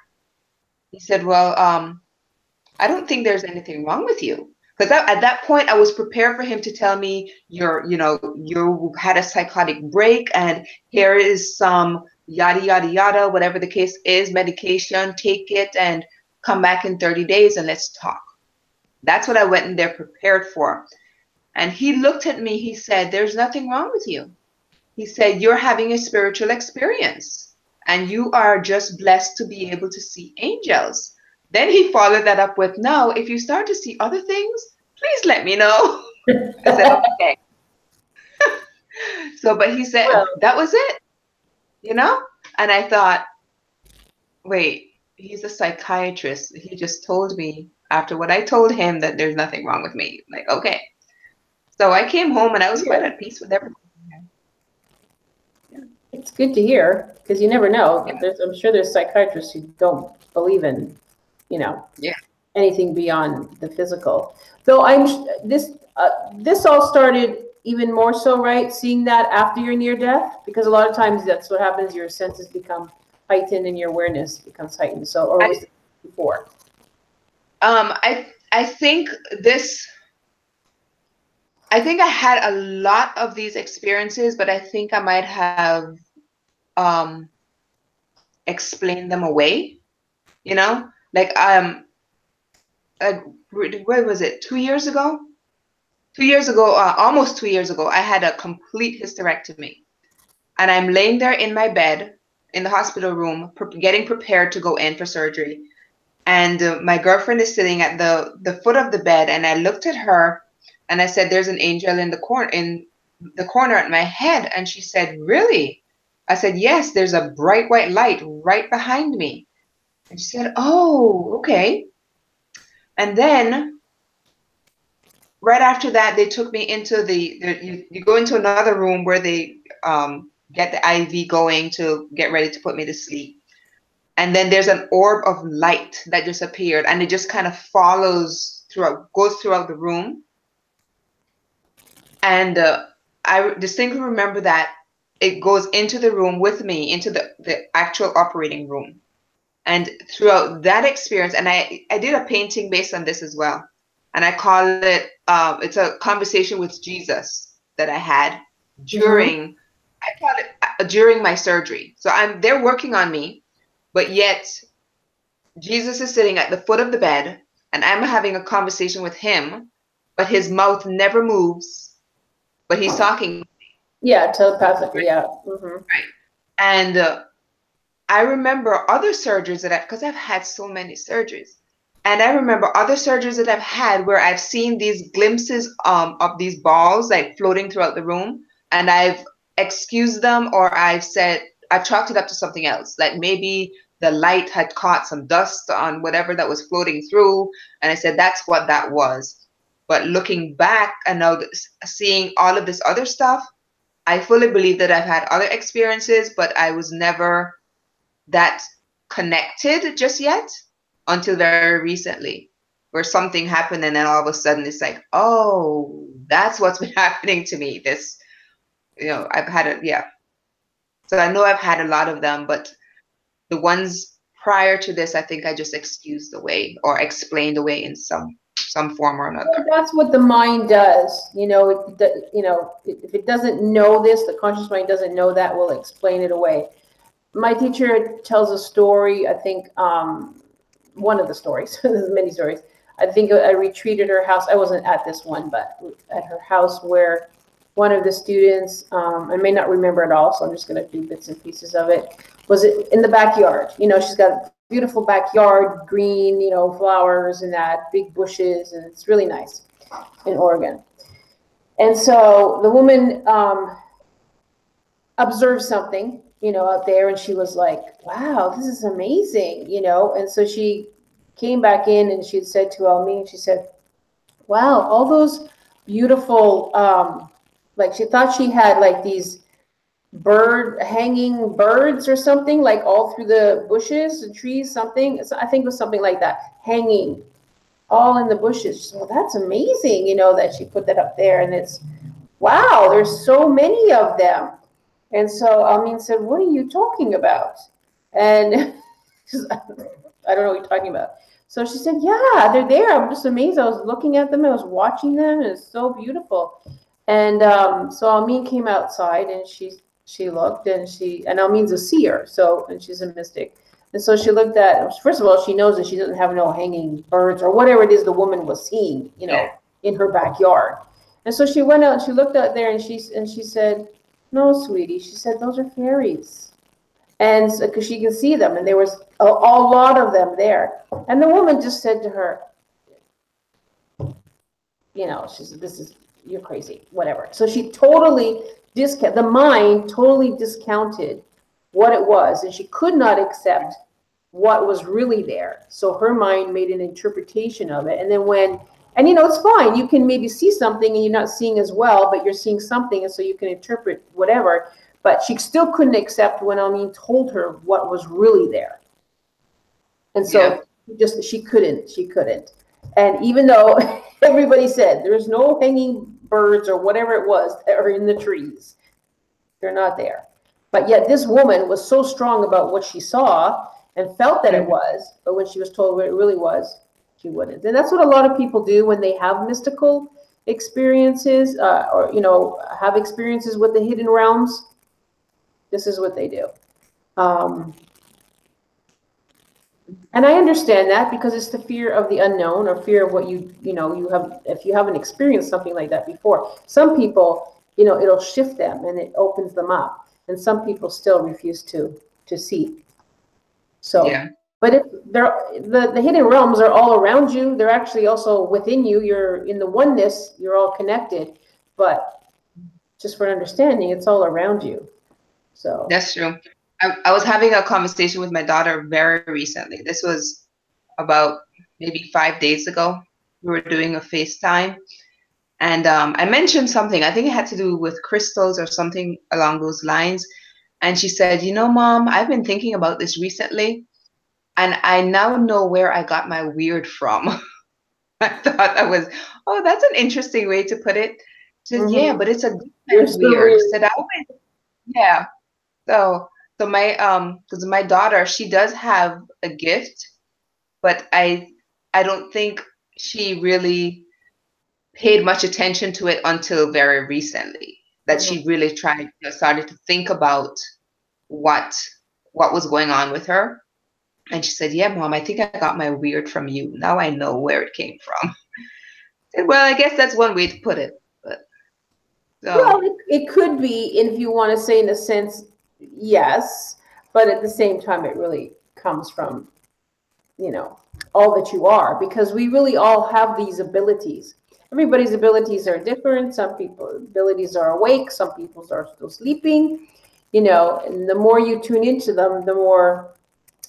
He said, "Well, I don't think there's anything wrong with you." Because at that point, I was prepared for him to tell me, you had a psychotic break, and here is some yada, yada, yada, whatever the case is, medication, take it, and come back in 30 days and let's talk. That's what I went in there prepared for. And he looked at me, he said, "There's nothing wrong with you." He said, "You're having a spiritual experience, and you are just blessed to be able to see angels." Then he followed that up with, "Now, if you start to see other things, please let me know." I said, "Okay." So, but he said, that was it, And I thought, wait, he's a psychiatrist. He just told me after what I told him that there's nothing wrong with me. Like, okay. So I came home, and I was quite at peace with everything. It's good to hear, because you never know. I'm sure there's psychiatrists who don't believe in, anything beyond the physical. Though this all started even more so, right? Seeing that after your near death, because a lot of times that's what happens. Your senses become heightened, and your awareness becomes heightened. So, or was it before? I think this. I think I had a lot of these experiences, but I think I might have explained them away. Like what was it? 2 years ago? 2 years ago, almost 2 years ago, I had a complete hysterectomy, and I'm laying there in my bed in the hospital room, getting prepared to go in for surgery. And my girlfriend is sitting at the foot of the bed, and I looked at her, and I said, "There's an angel in the corner at my head." And she said, "Really?" I said, yes, there's a bright white light right behind me. And she said, oh, okay. And then right after that, they took me into you go into another room where they get the IV going to get ready to put me to sleep. And then there's an orb of light that just appeared, and it just kind of goes throughout the room. And I distinctly remember that it goes into the room with me, into the actual operating room. And throughout that experience, and I did a painting based on this as well. And I call it, it's a conversation with Jesus that I had during, I call it during my surgery. So they're working on me, but yet Jesus is sitting at the foot of the bed and I'm having a conversation with him, but his mouth never moves, but he's talking. Yeah, telepathically, yeah. Right. And I remember other surgeries because I've had so many surgeries. And I remember other surgeries that I've had where I've seen these glimpses of these balls like floating throughout the room. And I've excused them, or I've chalked it up to something else. Like maybe the light had caught some dust on whatever that was floating through. And I said, that's what that was. But looking back and now seeing all of this other stuff, I fully believe that I've had other experiences, but I was never that connected just yet until very recently, where something happened and then all of a sudden it's like, oh, that's what's been happening to me. This, I've had it. Yeah. So I know I've had a lot of them, but the ones prior to this, I think I just excused away or explained away in some form or another. Well, that's what the mind does. If it doesn't know this, the conscious mind doesn't know that, will explain it away. My teacher tells a story, I think, one of the stories, there's many stories. I think I retreated her house. I wasn't at this one, but at her house where one of the students, I may not remember it all, so I'm just going to do bits and pieces of it, was in the backyard. She's got a beautiful backyard, green, flowers and that, big bushes, and it's really nice in Oregon. And so the woman observed something, out there, and she was like, wow, this is amazing, and so she came back in and she had said to Almi, she said, wow, all those beautiful, like she thought she had like these hanging birds or something, like all through the bushes and trees, something, I think it was something like that, hanging all in the bushes. She said, well, that's amazing, that she put that up there, and it's, wow, there's so many of them. And so Almin said, what are you talking about? And I don't know what you're talking about. So she said, yeah, they're there. I'm just amazed. I was looking at them. I was watching them. And it's so beautiful. And so Almin came outside and she looked, and Almin's a seer. And she's a mystic. And so she looked at, first of all, she knows that she doesn't have no hanging birds or whatever it is the woman was seeing, in her backyard. And so she went out and she looked out there and she said, no, sweetie. She said, those are fairies. And because she can see them, and there was a lot of them there. And the woman just said to her, she said, you're crazy, whatever. So she totally the mind totally discounted what it was, and she could not accept what was really there. So her mind made an interpretation of it. And then and it's fine. You can maybe see something and you're not seeing as well, but you're seeing something, and so you can interpret whatever. But she still couldn't accept when Almin told her what was really there. And so she couldn't. And even though everybody said there's no hanging birds or whatever it was that are in the trees, they're not there. But yet this woman was so strong about what she saw and felt that it was, but when she was told what it really was, she wouldn't. And that's what a lot of people do when they have mystical experiences, or have experiences with the hidden realms. This is what they do. And I understand that, because it's the fear of the unknown, or fear of what you have, if you haven't experienced something like that before. Some people, it'll shift them and it opens them up, and some people still refuse to see. So, yeah. But if the hidden realms are all around you, they're actually also within you. You're in the oneness, you're all connected, but just for understanding, it's all around you. So that's true. I was having a conversation with my daughter very recently. This was about maybe 5 days ago. We were doing a FaceTime, and I mentioned something. I think it had to do with crystals or something along those lines. And she said, "You know, Mom, I've been thinking about this recently, and I now know where I got my weird from." I thought that was, oh, that's an interesting way to put it. She said, "Yeah, but it's a good kind you're of still weird." She weird. said, "I always, yeah." So, so my because my daughter, she does have a gift, but I don't think she really paid much attention to it until very recently. That Mhm. she really started to think about what what was going on with her. And she said, "Yeah, Mom, I think I got my weird from you. Now I know where it came from." I said, well, I guess that's one way to put it. But Well, so it could be, if you want to say in a sense, yes, but at the same time, it really comes from, you know, all that you are, because we really all have these abilities. Everybody's abilities are different. Some people's abilities are awake, some people's are still sleeping, you know, and the more you tune into them, the more,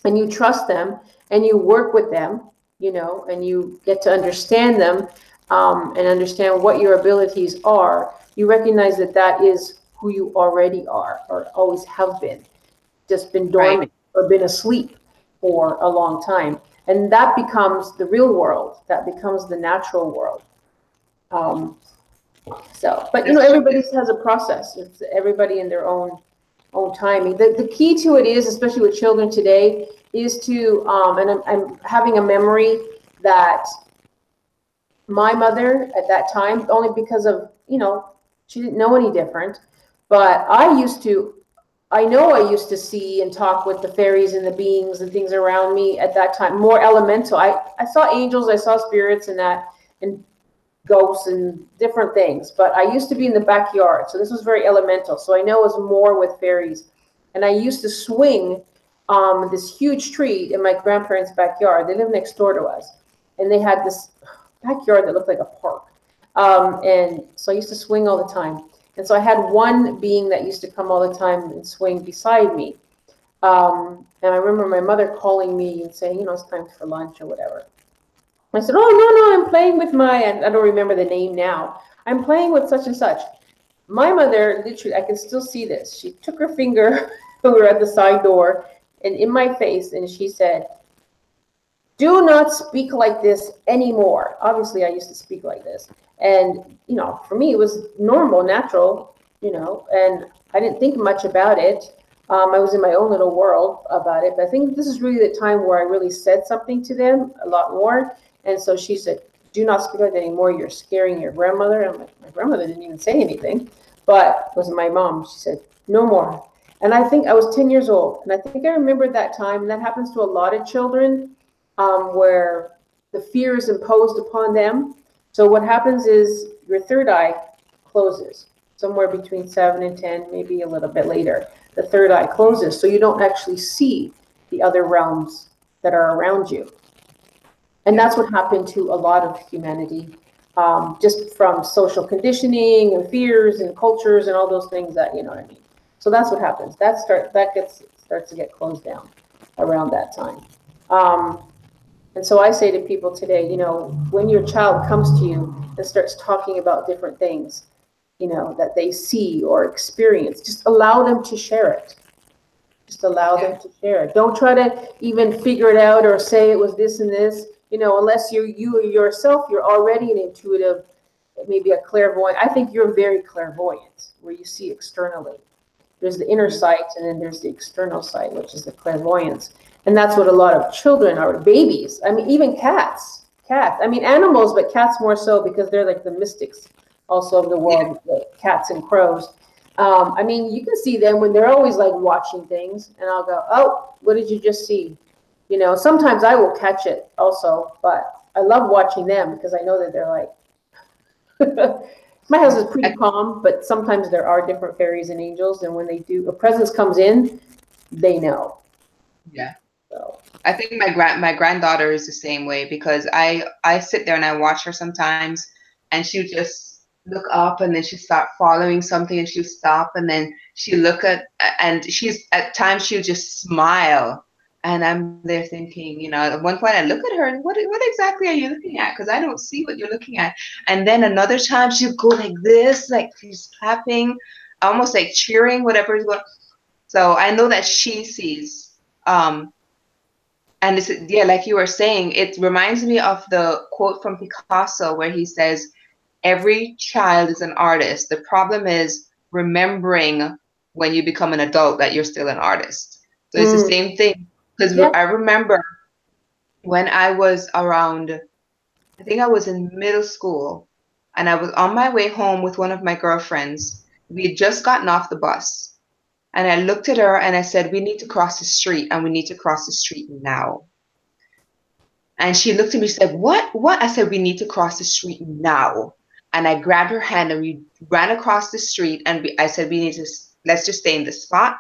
and you trust them and you work with them, you know, and you get to understand them, and understand what your abilities are, you recognize that that is who you already are or always have been, just been right. dormant or been asleep for a long time. And that becomes the real world, that becomes the natural world. Um, so, but you know, That's true. everybody has a process. It's everybody in their own timing. The key to it is, especially with children today, is to, and I'm having a memory that my mother at that time, only because of, you know, she didn't know any different, but I know I used to see and talk with the fairies and the beings and things around me at that time, more elemental. I saw angels, I saw spirits and that, and ghosts and different things. But I used to be in the backyard, so this was very elemental. So I know it was more with fairies. And I used to swing this huge tree in my grandparents' backyard. They lived next door to us, and they had this backyard that looked like a park. And so I used to swing all the time. And so I had one being that used to come all the time and swing beside me. And I remember my mother calling me and saying, you know, it's time for lunch or whatever. I said, oh, no, I'm playing with my, and I don't remember the name now. I'm playing with such and such. My mother, literally, I can still see this. She took her finger, we were at the side door, and in my face, and she said, do not speak like this anymore. Obviously, I used to speak like this. And, you know, for me, it was normal, natural, you know, and I didn't think much about it. I was in my own little world about it. But I think this is really the time where I really said something to them a lot more. And so she said, do not speak like that anymore. You're scaring your grandmother. And I'm like, my grandmother didn't even say anything. But it was my mom. She said, no more. And I think I was 10 years old. And I think I remembered that time. And that happens to a lot of children, where the fear is imposed upon them. So what happens is your third eye closes somewhere between 7 and 10, maybe a little bit later. The third eye closes, so you don't actually see the other realms that are around you. And that's what happened to a lot of humanity, just from social conditioning and fears and cultures and all those things that, you know what I mean. So that's what happens. Starts to get closed down around that time. And so I say to people today, you know, when your child comes to you and starts talking about different things, you know, that they see or experience, just allow them to share it. Just allow them to share it. Don't try to even figure it out or say it was this and this, you know, unless you yourself, you're already an intuitive, maybe a clairvoyant. I think you're very clairvoyant, where you see externally. There's the inner sight, and then there's the external sight, which is the clairvoyance. And that's what a lot of children are, babies. I mean, even cats. I mean, animals, but cats more so, because they're like the mystics also of the world, the cats and crows. I mean, you can see them when they're always like watching things, and I'll go, oh, what did you just see? You know, sometimes I will catch it also, but I love watching them because I know that they're like, my house is pretty calm, but sometimes there are different fairies and angels, and when they do, a presence comes in, they know. Yeah. So. I think my granddaughter is the same way because I sit there and I watch her sometimes, and she just look up, and then she start following something, and she'll stop, and then she look and she's at times she'll just smile, and I'm there thinking, you know, at one point I look at her and what exactly are you looking at? Because I don't see what you're looking at. And then another time she'll go like this, like she's clapping, almost like cheering, whatever is going. So I know that she sees. And it's, yeah, like you were saying, it reminds me of the quote from Picasso where he says, every child is an artist. The problem is remembering when you become an adult that you're still an artist. So it's the same thing. Because Yeah. I remember when I was around, I think I was in middle school, and I was on my way home with one of my girlfriends. We had just gotten off the bus. And I looked at her and I said, we need to cross the street, and we need to cross the street now. And she looked at me and said, what? What? I said, we need to cross the street now. And I grabbed her hand and we ran across the street. And I said, we need to, let's just stay in this spot.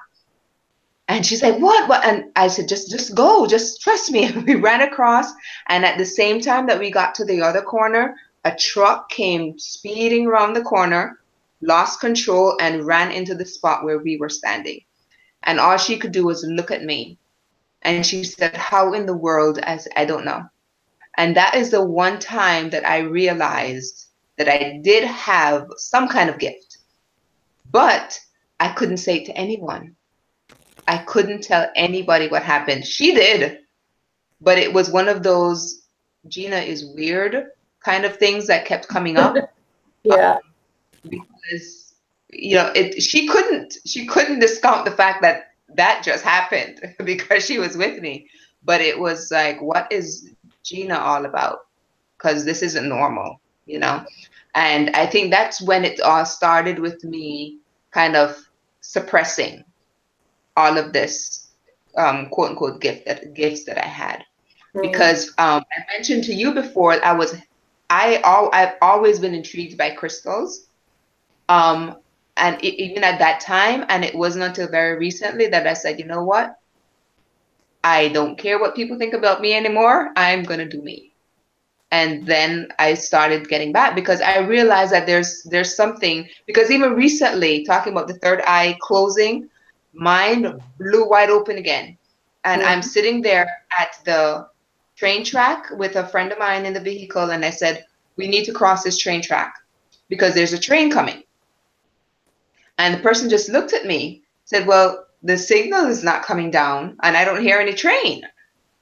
And she said, what? What? And I said, just go, just trust me. And we ran across. And at the same time that we got to the other corner, a truck came speeding around the corner, lost control, and ran into the spot where we were standing. And all she could do was look at me. And she said, how in the world? I said, I don't know. And that is the one time that I realized that I did have some kind of gift, but I couldn't say it to anyone. I couldn't tell anybody what happened. She did, but it was one of those Gina is weird kind of things that kept coming up. Yeah. Because, you know, she couldn't discount the fact that that just happened because she was with me. But it was like, what is Gina all about? Because this isn't normal, you know? And I think that's when it all started with me kind of suppressing all of this quote unquote gifts that I had. Because I mentioned to you before, I've always been intrigued by crystals. And even at that time, and it wasn't until very recently that I said, you know what? I don't care what people think about me anymore. I'm going to do me. And then I started getting back because I realized that there's something, because even recently, talking about the third eye closing, mine blew wide open again. And I'm sitting there at the train track with a friend of mine in the vehicle, and I said, we need to cross this train track because there's a train coming. And the person just looked at me, said, well, the signal is not coming down and I don't hear any train.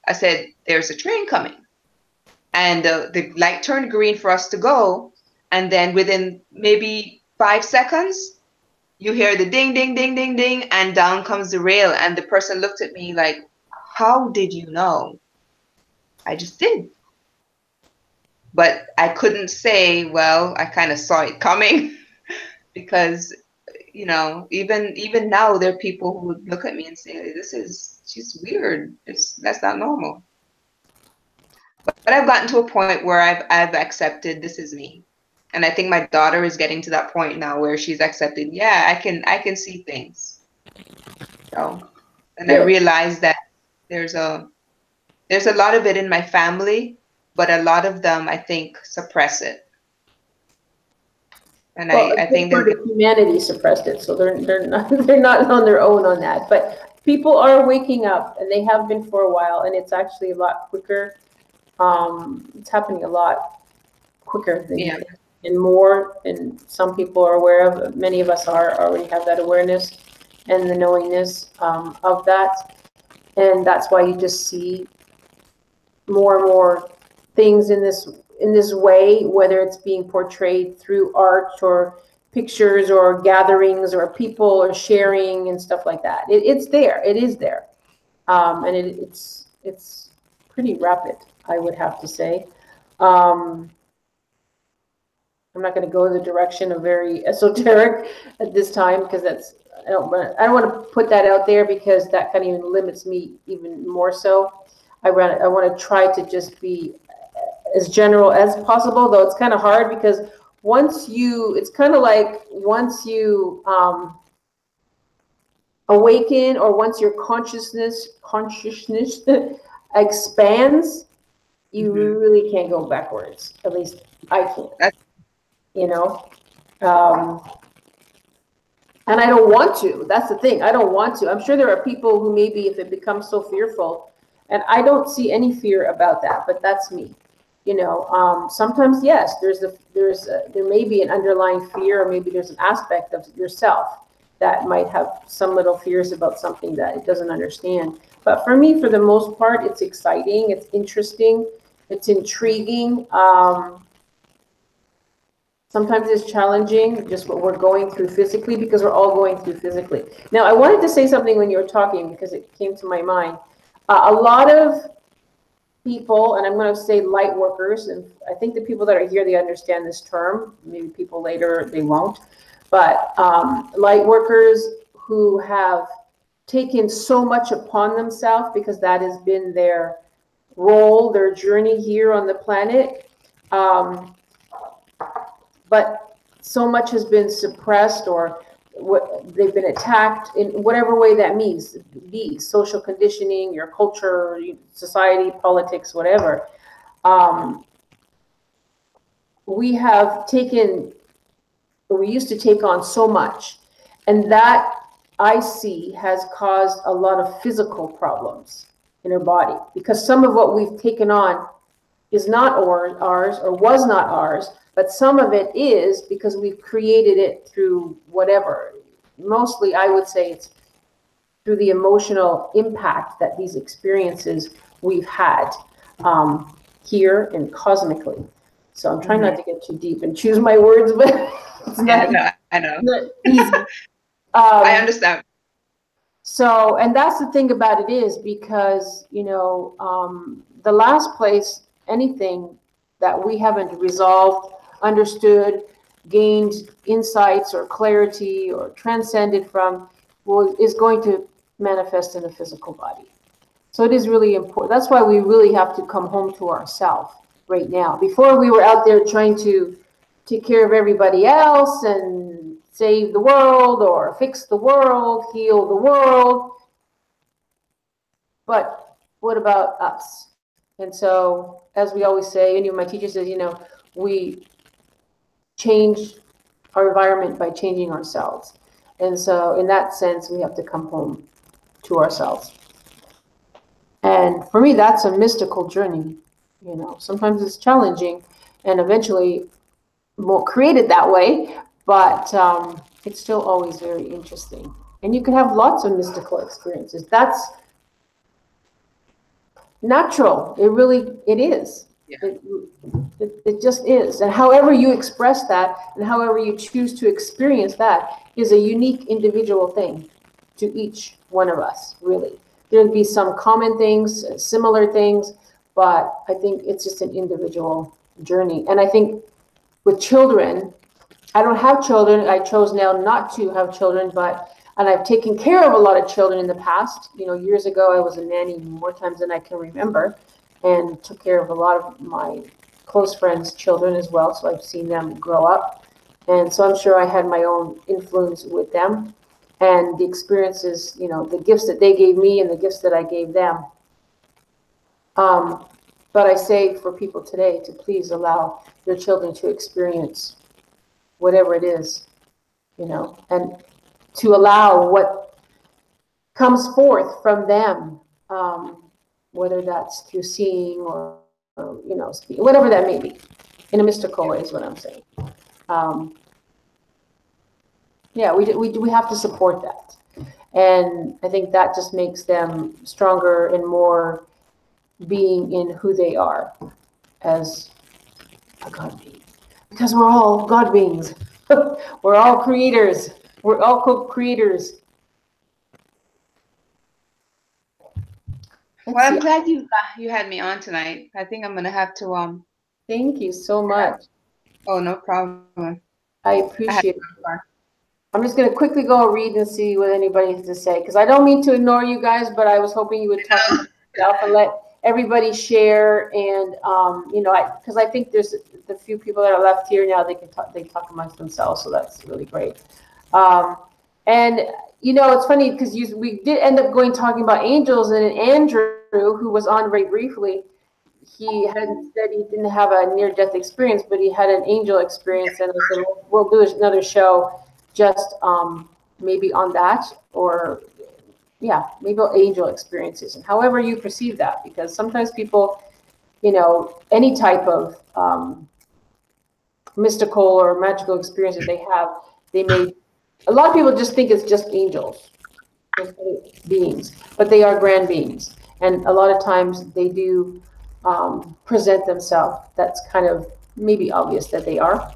I said, there's a train coming. And the light turned green for us to go. And then within maybe 5 seconds, you hear the ding, ding, ding, ding, ding, and down comes the rail. And the person looked at me like, how did you know? I just did. But I couldn't say, well, I kind of saw it coming because, you know, even now there are people who would look at me and say, she's weird. That's not normal. But I've gotten to a point where I've accepted this is me. And I think my daughter is getting to that point now where she's accepted, yeah, I can see things. So, and I realized that there's a lot of it in my family, but a lot of them I think suppress it. And well, I think that humanity suppressed it, so they're not on their own on that. But people are waking up, and they have been for a while, and it's actually a lot quicker. It's happening a lot quicker than you think, and more, and some people are aware of it. Many of us already have that awareness and the knowingness of that, and that's why you just see more and more things in this way, whether it's being portrayed through art or pictures or gatherings or people or sharing and stuff like that. It's there. It is there, and it's pretty rapid, I would have to say. I'm not going to go in the direction of very esoteric at this time because that's I don't want to put that out there because that kind of even limits me even more so. I want to try to just be as general as possible, though it's kind of hard because it's kind of like once you awaken, or once your consciousness expands, you really can't go backwards. At least I can't. You know, And I don't want to. That's the thing. I don't want to. I'm sure there are people who maybe if it becomes so fearful, and I don't see any fear about that, but that's me. Sometimes yes, there may be an underlying fear, or maybe there's an aspect of yourself that might have some little fears about something that it doesn't understand. But for me, for the most part, it's exciting, it's interesting, it's intriguing. Sometimes it's challenging, just what we're going through physically, because we're all going through physically. Now, I wanted to say something when you were talking, because it came to my mind. A lot of people, and I'm going to say light workers, and I think the people that are here, they understand this term. Maybe people later, they won't. But light workers who have taken so much upon themselves because that has been their role, their journey here on the planet. But so much has been suppressed, or they've been attacked in whatever way that means, be social conditioning, your culture, society, politics, whatever. We used to take on so much, and that I see has caused a lot of physical problems in our body, because some of what we've taken on is not ours, or was not ours, but some of it is because we've created it through whatever. Mostly, I would say it's through the emotional impact that these experiences we've had here and cosmically. So I'm trying not to get too deep and choose my words, but it's not, I know. Not easy. I understand. So, and that's the thing about it is because, the last place anything that we haven't resolved, understood, gained insights or clarity or transcended from is going to manifest in the physical body. So it is really important. That's why we really have to come home to ourselves right now. Before we were out there trying to take care of everybody else and save the world or fix the world, heal the world. But what about us? And so, as we always say, and my teacher says, we change our environment by changing ourselves. And so, in that sense, we have to come home to ourselves. And for me, that's a mystical journey. Sometimes it's challenging, and eventually won't create it that way, but it's still always very interesting. And you can have lots of mystical experiences. That's natural. It is. Yeah. It just is. And however you express that and however you choose to experience that is a unique individual thing to each one of us, really. There'll be some common things, similar things, but I think it's just an individual journey. And I think with children, I don't have children. I chose now not to have children, and I've taken care of a lot of children in the past. Years ago, I was a nanny more times than I can remember, and took care of a lot of my close friends' children as well. So I've seen them grow up. And so I'm sure I had my own influence with them and the experiences, the gifts that they gave me and the gifts that I gave them. But I say for people today to please allow your children to experience whatever it is, and to allow what comes forth from them, whether that's through seeing or whatever that may be, in a mystical way is what I'm saying. We have to support that. And I think that just makes them stronger and more being in who they are as a God being. Because we're all God beings. We're all creators. We're all co-creators. Well, I'm glad you had me on tonight. I think I'm gonna have to Thank you so much. Oh, no problem. I appreciate it. I'm just going to quickly go read and see what anybody has to say, because I don't mean to ignore you guys, but I was hoping you would talk about yourself and let everybody share. And because I think there's the few people that are left here now, they talk amongst themselves, so that's really great. And it's funny because we did end up talking about angels, and Andrew, who was on very briefly, he hadn't said he didn't have a near-death experience, but he had an angel experience, and I said, well, we'll do another show just maybe on that, or yeah, maybe angel experiences, and however you perceive that, because sometimes people, you know, any type of mystical or magical experiences they have, a lot of people just think it's just angels, just beings, but they are grand beings. And a lot of times they do present themselves. That's kind of maybe obvious that they are,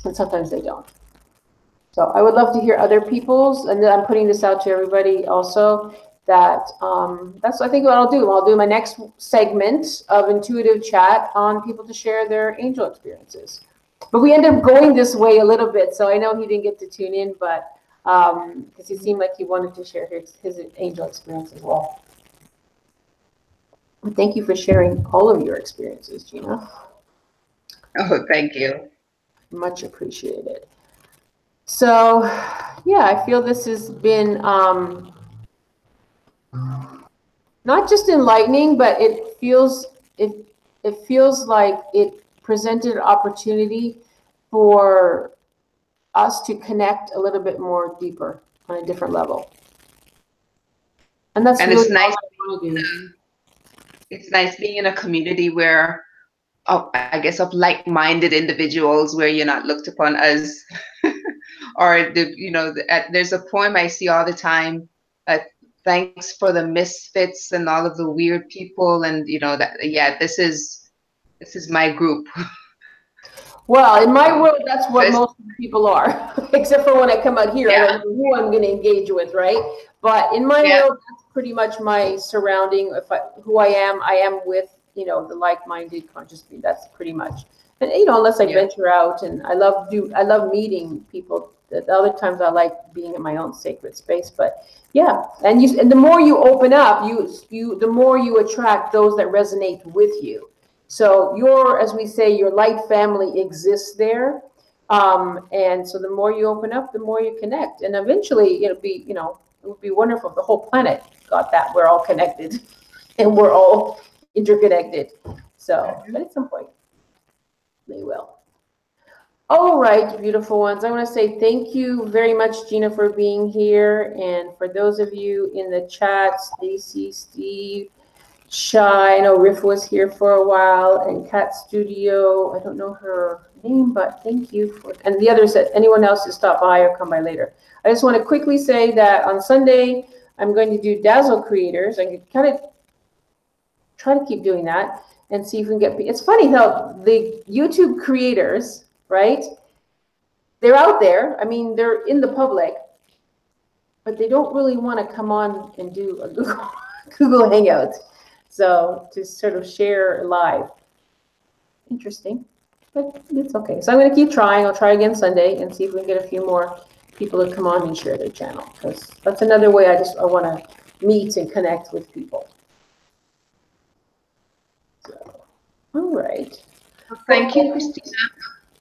and sometimes they don't. So I would love to hear other people's, and I'm putting this out to everybody also, that that's, I think, what I'll do. I'll do my next segment of intuitive chat on people to share their angel experiences. But we ended up going this way a little bit, so I know he didn't get to tune in, but because he seemed like he wanted to share his angel experience as well. Thank you for sharing all of your experiences, Gina. Oh, thank you. Much appreciated. So, yeah, I feel this has been not just enlightening, but it feels like it presented an opportunity for us to connect a little bit more deeper on a different level. And that's really it's nice. all I want to do. It's nice being in a community where, I guess, of like-minded individuals, where you're not looked upon as, or there's a poem I see all the time. Thanks for the misfits and all of the weird people, and this is my group. Well, in my world, that's what most people are, except for when I come out here, I don't know who I'm going to engage with, right? But in my world, that's pretty much my surrounding. Who I am with, the like-minded conscious being. That's pretty much, and unless I venture out, and I love meeting people. The other times I like being in my own sacred space, but yeah, and the more you open up, the more you attract those that resonate with you. So as we say, your light family exists there. And so the more you open up, the more you connect. And eventually it would be wonderful if the whole planet got that. We're all connected and we're all interconnected. So, but at some point, they will. All right, beautiful ones. I want to say thank you very much, Gina, for being here. And for those of you in the chat, Stacy, Steve, Shy, I know Riff was here for a while, and Cat Studio, I don't know her name, but thank you for, and the others, anyone else who stop by or come by later. I just want to quickly say that on Sunday, I'm going to do Dazzle Creators. I can kind of try to keep doing that and see if we can get, it's funny how the YouTube creators, right? They're out there. I mean, they're in the public, but they don't really want to come on and do a Google Hangout. So to sort of share live. Interesting, but it's okay. So I'm going to keep trying. I'll try again Sunday and see if we can get a few more people to come on and share their channel, because that's another way I want to meet and connect with people. So, all right. Thank you, Christina.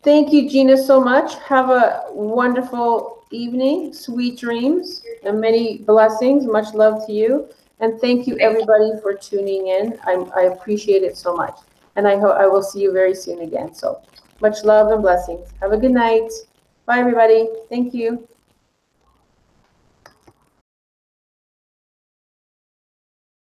Thank you, Gina, so much. Have a wonderful evening, sweet dreams, and many blessings. Much love to you. And thank you, everybody, for tuning in. I appreciate it so much. And I hope I will see you very soon again. So much love and blessings. Have a good night. Bye, everybody. Thank you.